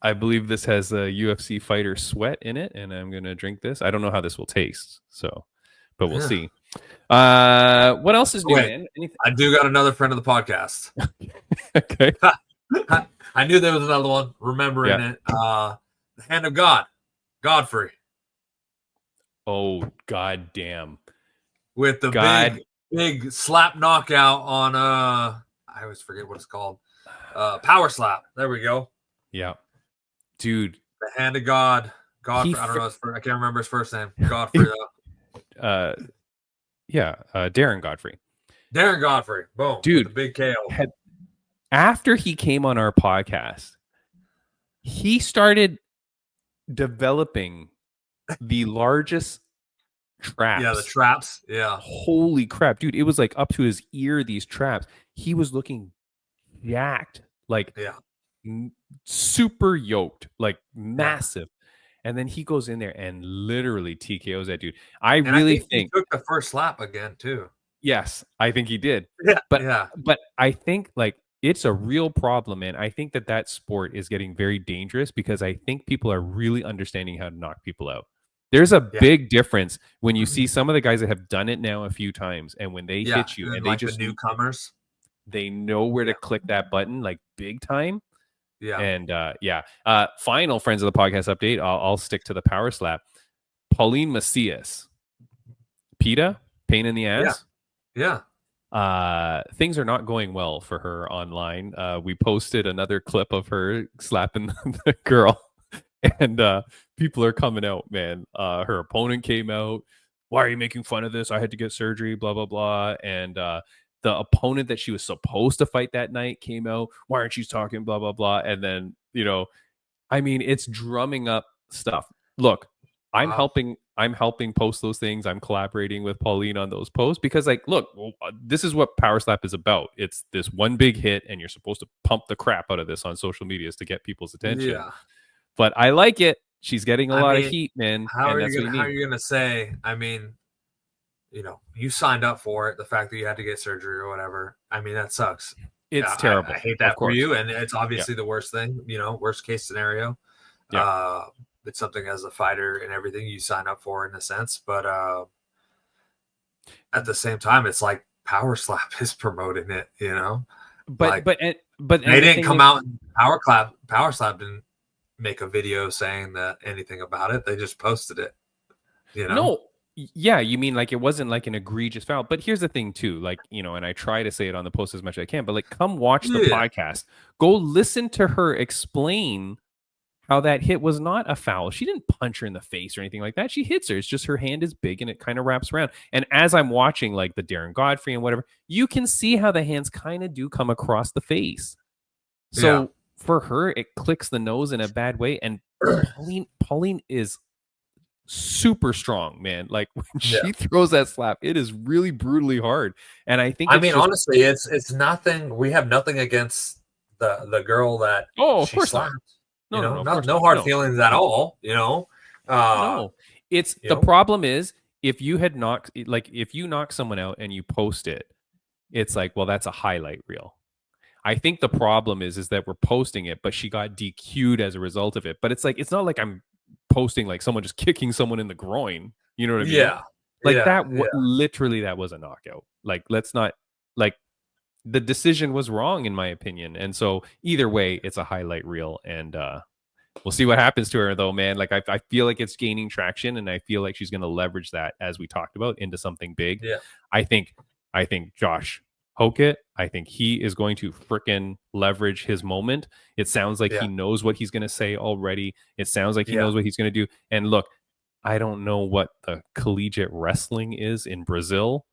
I believe this has a UFC fighter sweat in it, and I'm going to drink this. I don't know how this will taste, but we'll see. What else is new, man? Anything? I do got another friend of the podcast. Okay. I knew there was another one. Remembering it. The Hand of God. Godfrey. Oh, god damn. With the big slap knockout on I always forget what it's called. Power slap. There we go. Yeah. Dude. The Hand of God. Godfrey. I don't know. I can't remember his first name. Godfrey. Darren Godfrey. Darren Godfrey. Boom. Dude. The big KO. After he came on our podcast, he started developing the largest traps. Yeah, the traps. Yeah. Holy crap, dude. It was like up to his ear, these traps. He was looking jacked. Like, super yoked. Like, massive. And then he goes in there and literally TKOs that dude. I think he took the first slap again, too. Yes, I think he did. Yeah. But I think, like, it's a real problem, man. I think that sport is getting very dangerous, because I think people are really understanding how to knock people out. There's a big difference when you see some of the guys that have done it now a few times, and when they hit you, and they like just the newcomers, they know where to click that button, like, big time. Yeah. And final friends of the podcast update. I'll stick to the power slap. Pauline Macias, PETA, pain in the ass. Yeah. Things are not going well for her online. We posted another clip of her slapping the girl, and people are coming out, man. Her opponent came out. Why are you making fun of this? I had to get surgery, blah, blah, blah. And the opponent that she was supposed to fight that night came out. Why aren't you talking? Blah blah blah. And then I mean, it's drumming up stuff. Look, I'm helping post those things. I'm collaborating with Pauline on those posts because, like, look, this is what Power Slap is about. It's this one big hit, and you're supposed to pump the crap out of this on social medias to get people's attention. Yeah. But I like it. She's getting a lot of heat, man. How are you gonna say? I mean, you signed up for it. The fact that you had to get surgery or whatever. I mean, that sucks. It's terrible. I hate that for you, and it's obviously the worst thing. Worst case scenario. Yeah. It's something as a fighter and everything you sign up for in a sense, but at the same time, it's like Power Slap is promoting it, But they didn't come out and Power Slap didn't make a video saying that anything about it. They just posted it. No, yeah, you mean like it wasn't like an egregious foul. But here's the thing too, like, and I try to say it on the post as much as I can, but like, come watch the podcast. Go listen to her explain how that hit was not a foul. She didn't punch her in the face or anything like that. She hits her. It's just her hand is big and it kind of wraps around. And as I'm watching like the Darren Godfrey and whatever, you can see how the hands kind of do come across the face. So for her, it clicks the nose in a bad way. And Pauline is super strong, man. Like when she throws that slap, it is really brutally hard. And I think honestly, it's nothing. We have nothing against the girl that of course slapped. No hard feelings at all. No, it's the problem is if you knock someone out and you post it, it's like, well, that's a highlight reel. I think the problem is that we're posting it, but she got DQ'd as a result of it. But it's like, it's not like I'm posting like someone just kicking someone in the groin. You know what I mean? Yeah. Literally that was a knockout. Like, let's not the decision was wrong in my opinion. And so either way, it's a highlight reel, and we'll see what happens to her though, man. Like I feel like it's gaining traction, and I feel like she's going to leverage that, as we talked about, into something big. Yeah. I think Josh Hokit, I think he is going to frickin' leverage his moment. It sounds like he knows what he's going to say already. It sounds like he knows what he's going to do. And look, I don't know what the collegiate wrestling is in Brazil,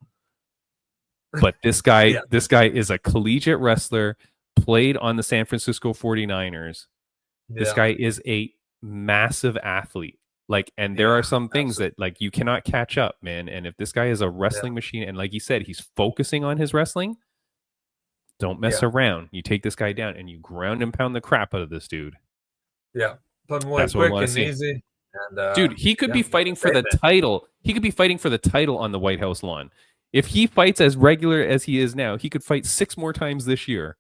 but this guy, is a collegiate wrestler, played on the San Francisco 49ers. This guy is a massive athlete. Like, and there are some things that like you cannot catch up, man. And if this guy is a wrestling machine, and like he said, he's focusing on his wrestling, don't mess around. You take this guy down and you ground and pound the crap out of this dude. Yeah. Put him away quick and easy. And, dude, he could be fighting for the title. He could be fighting for the title on the White House lawn. If he fights as regular as he is now, he could fight 6 more times this year.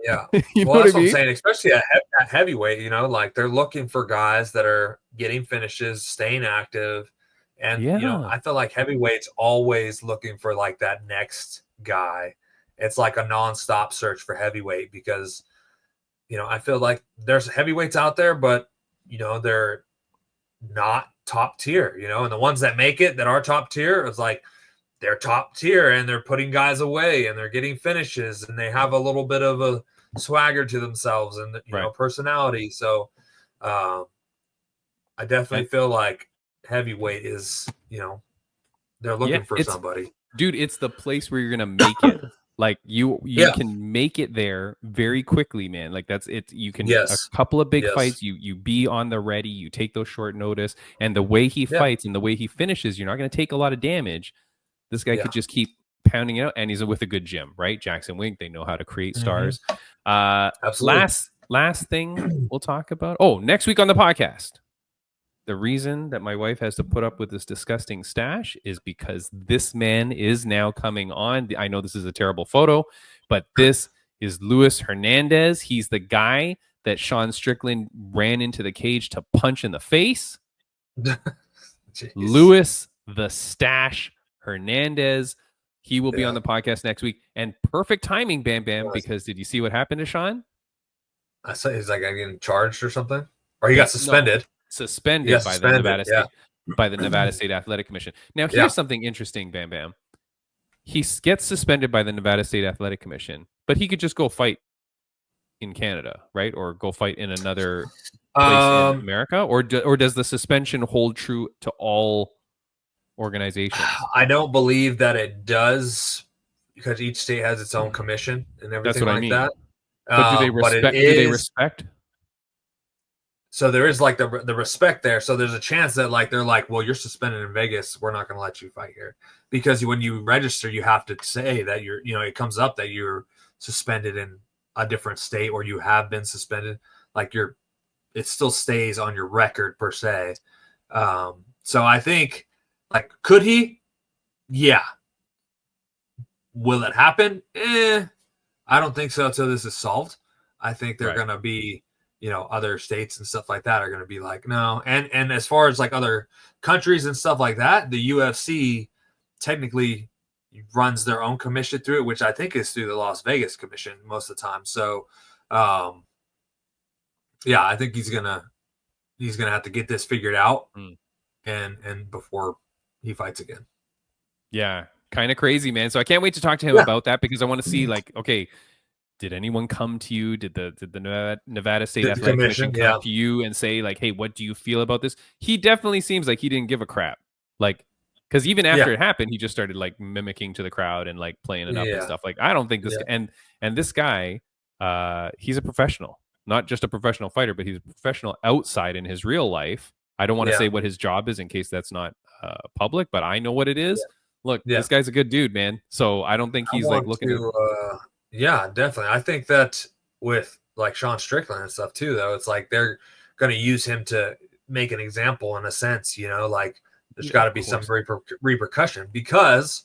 Yeah. Well, that's what I'm saying, especially at heavyweight, like they're looking for guys that are getting finishes, staying active. And, I feel like heavyweight's always looking for like that next guy. It's like a nonstop search for heavyweight because, I feel like there's heavyweights out there, but, they're not top tier, and the ones that make it that are top tier, it's like, they're top tier and they're putting guys away and they're getting finishes and they have a little bit of a swagger to themselves and personality. So I definitely feel like heavyweight is, they're looking for somebody. Dude, it's the place where you're going to make it. Like you can make it there very quickly, man. Like that's it. You can a couple of big fights. You be on the ready. You take those short notice, and the way he fights and the way he finishes, you're not going to take a lot of damage. This guy could just keep pounding it out, and he's with a good gym, right? Jackson Wink, they know how to create stars. Absolutely. Last thing we'll talk about. Oh, next week on the podcast. The reason that my wife has to put up with this disgusting stash is because this man is now coming on. I know this is a terrible photo, but this is Luis Hernandez. He's the guy that Sean Strickland ran into the cage to punch in the face. Luis the Stash Hernandez. He will be on the podcast next week. And perfect timing, Bam Bam, because did you see what happened to Sean? I saw he's like getting charged or something. Or he got suspended. No, suspended by the Nevada State Athletic Commission. Now, here's something interesting, Bam Bam. He gets suspended by the Nevada State Athletic Commission, but he could just go fight in Canada, right? Or go fight in another place in America? Or does the suspension hold true to all organizations? I don't believe that it does because each state has its own commission and That's everything what I like mean. that. But do they But it respect? is, Do they respect? so there is like the respect there. So there's a chance that like they're like, well, you're suspended in Vegas. We're not going to let you fight here, because when you register, you have to say that you're, you know, it comes up that you're suspended in a different state or you have been suspended. Like it still stays on your record per se. So I think, like, could he? Yeah. Will it happen? I don't think so until this is solved. I think they're going to be, you know, other states and stuff like that are going to be like, no. And as far as like other countries and stuff like that, the UFC technically runs their own commission through it, which I think is through the Las Vegas commission most of the time. So, yeah, I think he's gonna have to get this figured out, and before he fights again. Yeah, kind of crazy, man. So I can't wait to talk to him about that, because I want to see, like, okay, did anyone come to you? Did the Nevada State Athletic Commission come to you and say, like, hey, what do you feel about this? He definitely seems like he didn't give a crap. Like, because even after it happened, he just started like mimicking to the crowd and like playing it up and stuff. Like, I don't think this and this guy, he's a professional, not just a professional fighter, but he's a professional outside in his real life. I don't want to say what his job is in case that's not public, but I know what it is. Look, this guy's a good dude, man. So I don't think he's like looking to. Yeah, definitely. I think that with like Sean Strickland and stuff too, though, it's like they're going to use him to make an example in a sense, you know, like there's got to be some repercussion, because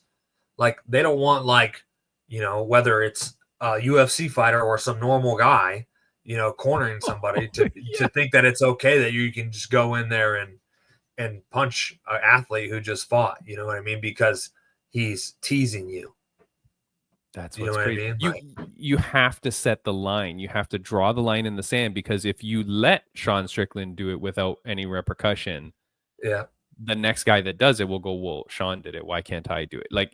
like they don't want, like, you know, whether it's a UFC fighter or some normal guy, you know, cornering somebody to think that it's okay that you can just go in there and punch an athlete who just fought, you know what I mean? Because he's teasing you. That's what's crazy. You have to set the line. You have to draw the line in the sand, because if you let Sean Strickland do it without any repercussion, the next guy that does it will go, well, Sean did it, why can't I do it? Like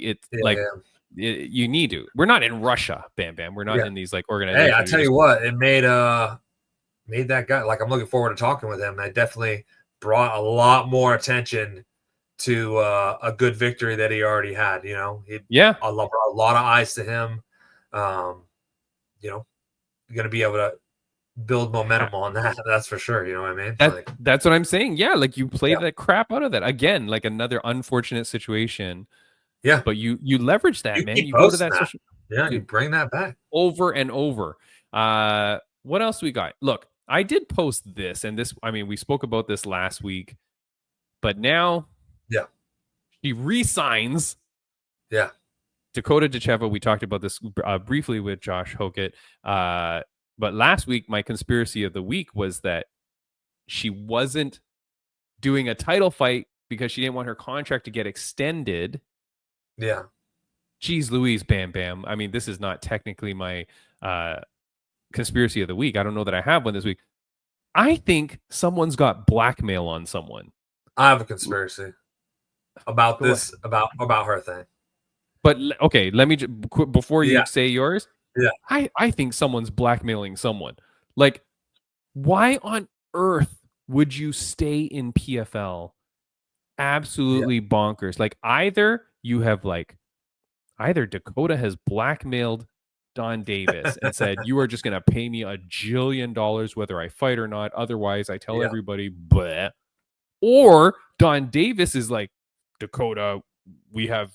you need to. We're not in Russia, Bam Bam. We're not in these like organizations. Hey, I tell you what, it made that guy, like, I'm looking forward to talking with him. It definitely brought a lot more attention to a good victory that he already had. You know, a lot of eyes to him. You know, you're gonna be able to build momentum on that. That's for sure. You know what I mean? That's what I'm saying. Yeah, like you played the crap out of that again. Like another unfortunate situation. Yeah, but you leverage that, man. You go to that social. Yeah, you bring that back over and over. What else we got? Look, I did post this, and this, I mean, we spoke about this last week, but now, he re-signs. Dakota Ditcheva. We talked about this briefly with Josh Hokit. But last week, my conspiracy of the week was that she wasn't doing a title fight because she didn't want her contract to get extended. Yeah. Jeez Louise, Bam Bam. I mean, this is not technically my conspiracy of the week. I don't know that I have one this week. I think someone's got blackmail on someone. I have a conspiracy about this, about her thing. But okay, let me before you say yours. Yeah. I think someone's blackmailing someone. Like, why on earth would you stay in PFL? Absolutely bonkers. Like, either Dakota has blackmailed Don Davis and said, you are just going to pay me $1 jillion whether I fight or not. Otherwise, I tell everybody, bleh. Or Don Davis is like, Dakota, we have,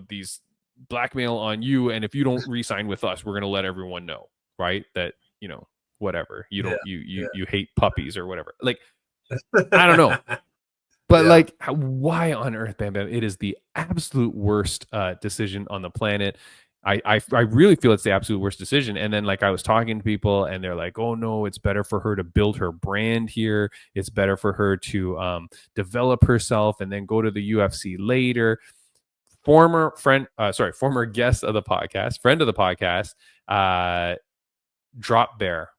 these blackmail on you. And if you don't re-sign with us, we're going to let everyone know, right? That, whatever, you don't, you hate puppies or whatever. Like, I don't know. But like, why on earth, Bam Bam? It is the absolute worst decision on the planet. I really feel it's the absolute worst decision. And then, like, I was talking to people, and they're like, "Oh no, it's better for her to build her brand here. It's better for her to develop herself and then go to the UFC later." Former guest of the podcast, friend of the podcast, Drop Bear.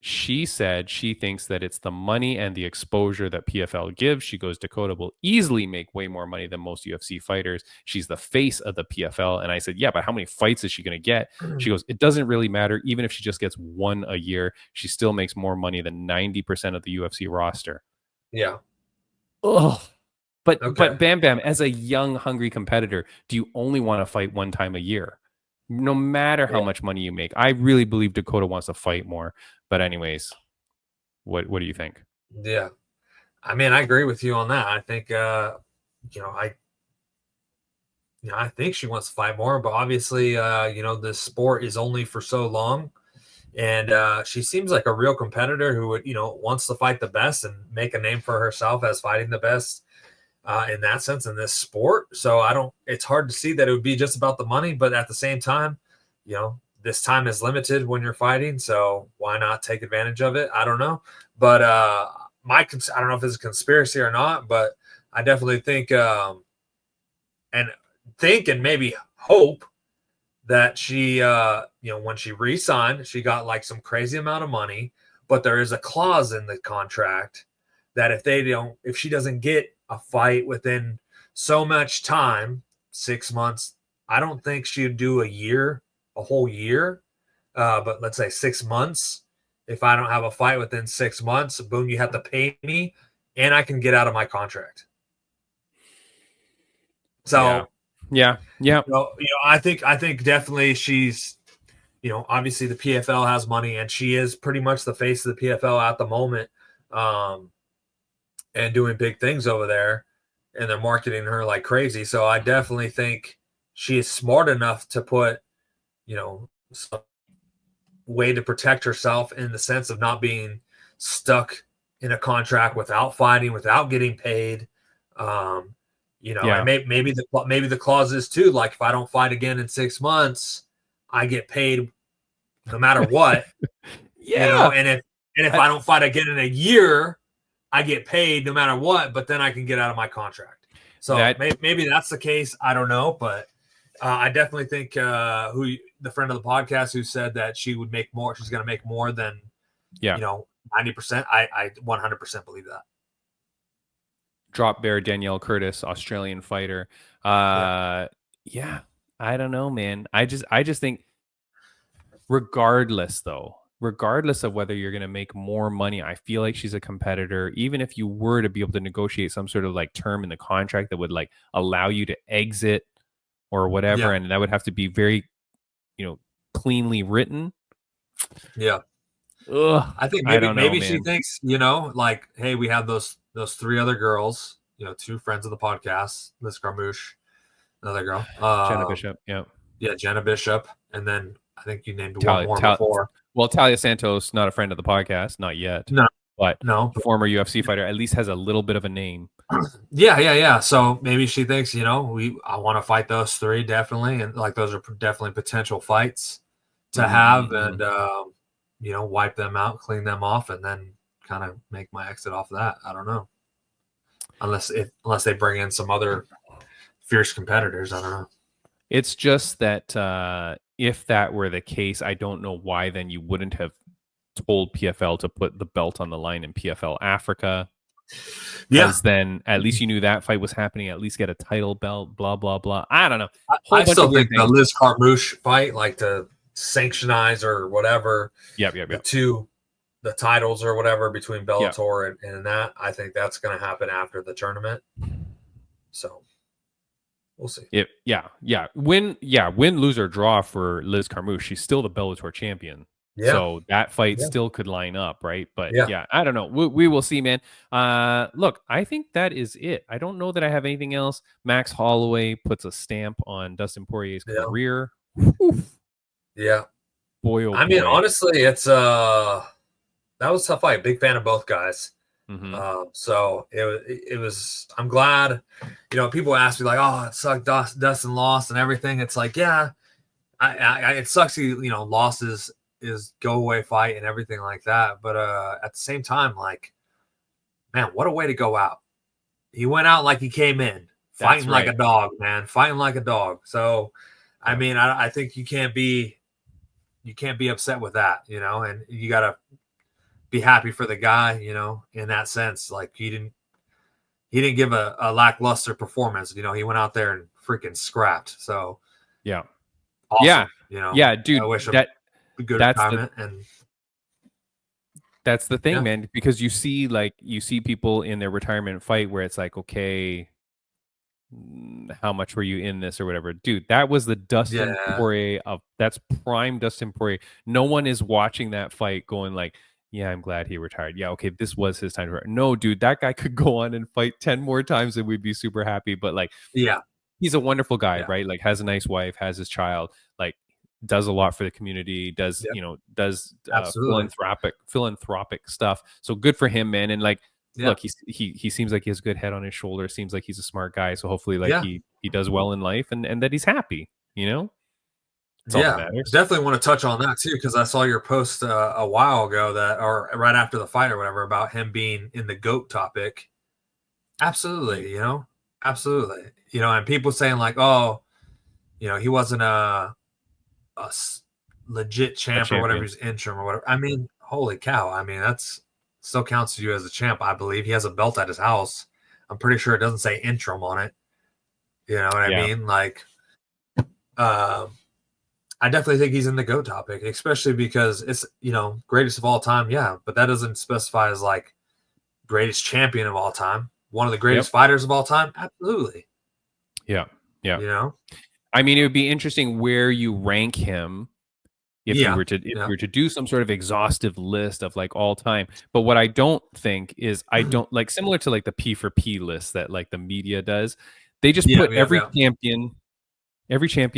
She said she thinks that it's the money and the exposure that PFL gives. She goes, Dakota will easily make way more money than most UFC fighters. She's the face of the PFL. And I said, yeah, but how many fights is she going to get? She goes, it doesn't really matter. Even if she just gets one a year, she still makes more money than 90% of the UFC roster. Yeah. Ugh. But Okay. Bam Bam, as a young, hungry competitor, do you only want to fight one time a year? No matter how Yeah. much money you make. I really believe Dakota wants to fight more. But anyways, what do you think? Yeah. I mean, I agree with you on that. I think you know, I think she wants to fight more, but obviously you know, this sport is only for so long. And she seems like a real competitor who would, you know, wants to fight the best and make a name for herself as fighting the best in that sense in this sport. So it's hard to see that it would be just about the money, but at the same time, you know, this time is limited when you're fighting. So why not take advantage of it? I don't know. But I don't know if it's a conspiracy or not, but I definitely think and maybe hope that she you know, when she re-signed, she got like some crazy amount of money, but there is a clause in the contract that if she doesn't get a fight within so much time, 6 months, I don't think she'd do a whole year, but let's say 6 months. If I don't have a fight within 6 months, boom, you have to pay me and I can get out of my contract. Yeah. So Yeah. I think definitely she's, you know, obviously the PFL has money and she is pretty much the face of the PFL at the moment, and doing big things over there, and they're marketing her like crazy. So I definitely think she is smart enough to put, you know, some way to protect herself in the sense of not being stuck in a contract without fighting, without getting paid. You know, Yeah. and maybe the clauses too, like if I don't fight again in 6 months, I get paid no matter what. Yeah. You know, and if I don't fight again in a year, I get paid no matter what, but then I can get out of my contract. So maybe that's the case. I don't know, but I definitely think the friend of the podcast who said that she would make more, she's going to make more than, you know, 90%. I 100% believe that. Drop Bear Danielle Curtis, Australian fighter. Yeah, I don't know, man. I just think regardless of whether you're going to make more money, I feel like she's a competitor. Even if you were to be able to negotiate some sort of like term in the contract that would like allow you to exit or whatever, and that would have to be very, you know, cleanly written. Yeah. Ugh, I think maybe she thinks, you know, like, hey, we have those three other girls, you know, two friends of the podcast, Liz Carmouche, another girl, Jenna Bishop, yeah, Jenna Bishop, and then I think you named one more before. Well, Talia Santos, not a friend of the podcast, not yet. But former UFC fighter, at least has a little bit of a name. Yeah. So maybe she thinks, you know, I want to fight those three definitely, and like those are definitely potential fights to have, and you know, wipe them out, clean them off, and then kind of make my exit off of that. I don't know, unless they bring in some other fierce competitors. I don't know. It's just that if that were the case, I don't know why then you wouldn't have told PFL to put the belt on the line in PFL Africa. Because then at least you knew that fight was happening, at least get a title belt, blah, blah, blah. I don't know. I still think the Liz Carmouche fight, like to sanctionize or whatever, the titles or whatever between Bellator and that, I think that's going to happen after the tournament. So we'll see. Win, lose, or draw for Liz Carmouche. She's still the Bellator champion. Yeah. So that fight still could line up, right? But I don't know. We will see, man. Look, I think that is it. I don't know that I have anything else. Max Holloway puts a stamp on Dustin Poirier's career. Yeah. Boy, oh boy. I mean, honestly, it's that was a tough fight. Big fan of both guys. So it was. I'm glad. You know, people ask me like, "Oh, it sucked. Dustin lost and everything." It's like, yeah, it sucks. Losses is go away fight and everything like that. But at the same time, like, man, what a way to go out. He went out like he came in, fighting like a dog, man, fighting like a dog. So, I mean, I think you can't be upset with that, you know, and you got to be happy for the guy, you know, in that sense. Like he didn't give a lackluster performance. You know, he went out there and freaking scrapped. So, awesome. You know, dude, I wish him good retirement. And that's the thing, man, because you see people in their retirement fight where it's like, okay, how much were you in this or whatever, dude. That was the Dustin Poirier of that's prime Dustin Poirier. No one is watching that fight going like, yeah, I'm glad he retired. Yeah, okay, this was his time to retire. No, dude, that guy could go on and fight 10 more times and we'd be super happy. But like, he's a wonderful guy, right? Like, has a nice wife, has his child, like, does a lot for the community, does does philanthropic stuff. So good for him, man. And like, look, he seems like he has a good head on his shoulder. Seems like he's a smart guy. So hopefully, like he does well in life and that he's happy. You know. That's all that matters. Definitely want to touch on that too, because I saw your post a while ago or right after the fight or whatever, about him being in the GOAT topic. Absolutely, absolutely. And people saying like, oh, he wasn't a legit champ or whatever, he's interim or whatever. I mean, holy cow! I mean, that's still counts you as a champ. I believe he has a belt at his house. I'm pretty sure it doesn't say interim on it. You know what I mean? Like, I definitely think he's in the GOAT topic, especially because it's, greatest of all time. Yeah. But that doesn't specify as like greatest champion of all time. One of the greatest fighters of all time. Absolutely. Yeah. Yeah. I mean, it would be interesting where you rank him if you were to do some sort of exhaustive list of like all time. But what I don't think is don't like, similar to like the P for P list that like the media does. They just put every champion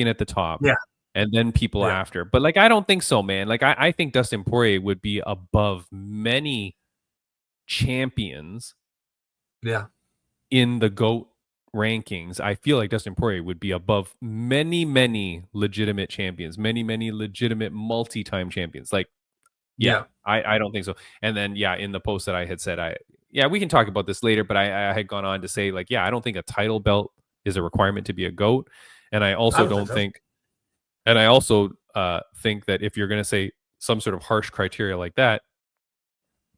at the top. Yeah. And then people after. But like, I don't think so, man. Like, I think Dustin Poirier would be above many champions in the GOAT rankings. I feel like Dustin Poirier would be above many legitimate champions, many legitimate multi-time champions. Like, I don't think so. And then, in the post that I had said, we can talk about this later, but I had gone on to say like, I don't think a title belt is a requirement to be a GOAT. And I also don't think... And I also think that if you're going to say some sort of harsh criteria like that,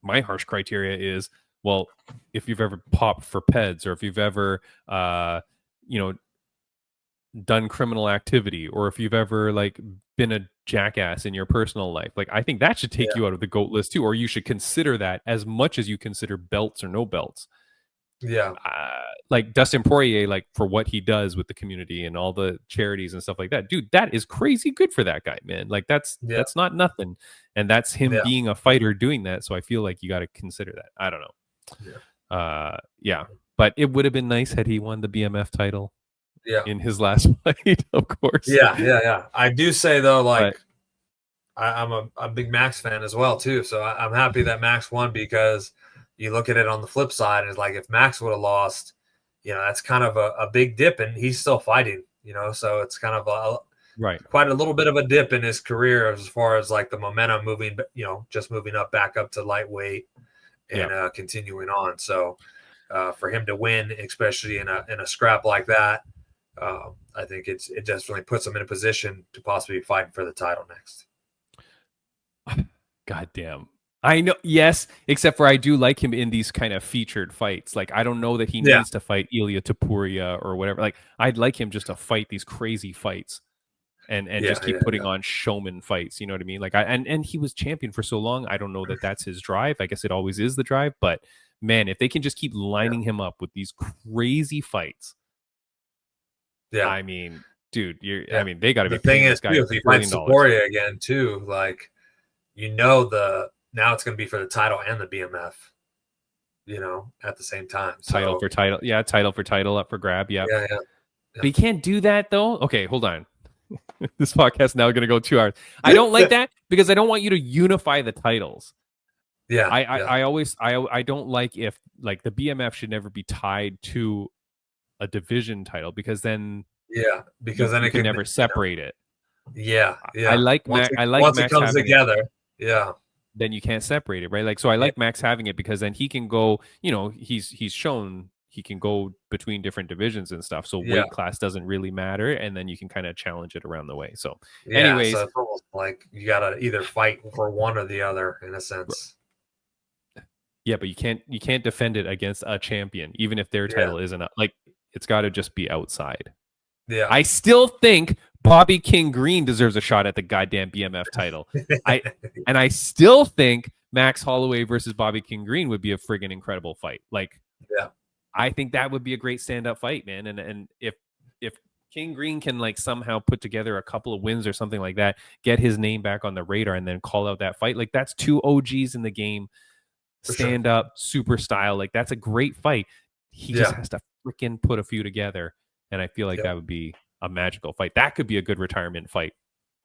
my harsh criteria is, well, if you've ever popped for peds, or if you've ever, done criminal activity, or if you've ever like been a jackass in your personal life, like I think that should take you out of the GOAT list too, or you should consider that as much as you consider belts or no belts. Yeah. Like Dustin Poirier, like for what he does with the community and all the charities and stuff like that, dude, that is crazy good for that guy, man. Like that's not nothing. And that's him being a fighter doing that. So I feel like you got to consider that. I don't know. But it would have been nice had he won the BMF title in his last fight, of course. Yeah. I do say though, like, I'm a big Max fan as well too. So I'm happy that Max won, because you look at it on the flip side, and it's like, if Max would have lost, that's kind of a big dip, and he's still fighting, so it's kind of quite a little bit of a dip in his career as far as like the momentum moving, just moving back up to lightweight and continuing on. So for him to win, especially in a scrap like that, I think it definitely puts him in a position to possibly be fighting for the title next. God damn. I know, yes, except for I do like him in these kind of featured fights. Like, I don't know that he needs to fight Ilia Topuria or whatever. Like, I'd like him just to fight these crazy fights and just keep putting on showman fights. You know what I mean? Like, and he was champion for so long. I don't know that that's his drive. I guess it always is the drive. But man, if they can just keep lining him up with these crazy fights, I mean, dude, I mean, they got to be paying this guy if he fights Topuria again too, like, now it's going to be for the title and the BMF, at the same time. Title for title. Yeah, title for title up for grab. Yeah. Yeah. But you can't do that, though. Okay, hold on. This podcast is now going to go 2 hours. I don't like that, because I don't want you to unify the titles. Yeah. I don't like if, like, the BMF should never be tied to a division title, because then then you can never separate it. Yeah. I like once Max it comes together. Then you can't separate it, right? Like, so I like Max having it, because then he can go, he's shown he can go between different divisions and stuff. So weight class doesn't really matter. And then you can kind of challenge it around the way. So anyways, so it's almost like you got to either fight for one or the other in a sense. Yeah, but you can't defend it against a champion, even if their title isn't like, it's got to just be outside. Yeah. I still think Bobby King Green deserves a shot at the goddamn BMF title. I still think Max Holloway versus Bobby King Green would be a friggin' incredible fight. Like, I think that would be a great stand-up fight, man. And if King Green can like somehow put together a couple of wins or something like that, get his name back on the radar, and then call out that fight, like that's 2 OGs in the game, stand up, super style. Like that's a great fight. He just has to freaking put a few together, and I feel like that would be a magical fight. That could be a good retirement fight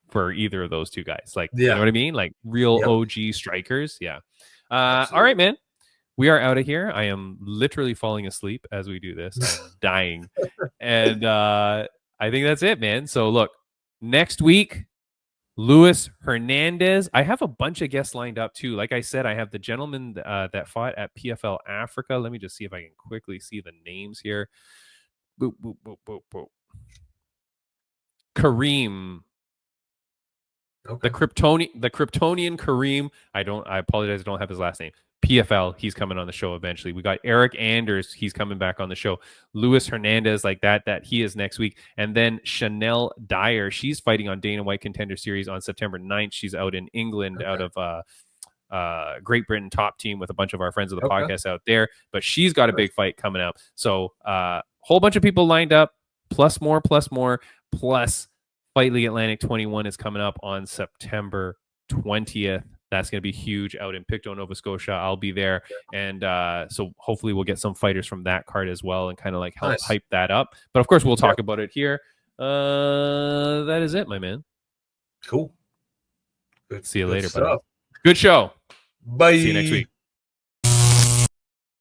for either of those two guys. Like, you know what I mean? Like real OG strikers. Yeah. All right, man. We are out of here. I am literally falling asleep as we do this. I'm dying. And I think that's it, man. So look, next week, Luis Hernandez. I have a bunch of guests lined up too. Like I said, I have the gentleman that fought at PFL Africa. Let me just see if I can quickly see the names here. Boop, boop, boop, boop, boop. Kareem. Okay. The Kryptonian Kareem. I apologize, I don't have his last name. PFL, he's coming on the show eventually. We got Eric Anders, he's coming back on the show. Luis Hernandez, like that he is next week. And then Chanel Dyer, she's fighting on Dana White Contender Series on September 9th. She's out in England, out of Great Britain top team with a bunch of our friends of the podcast out there. But she's got a big fight coming up. So whole bunch of people lined up, plus Fight League Atlantic 21 is coming up on September 20th. That's going to be huge out in Pictou, Nova Scotia. I'll be there. And so hopefully we'll get some fighters from that card as well and kind of like help hype that up. But of course, we'll talk about it here. That is it, my man. Cool. See you later, buddy. Good show. Bye. See you next week.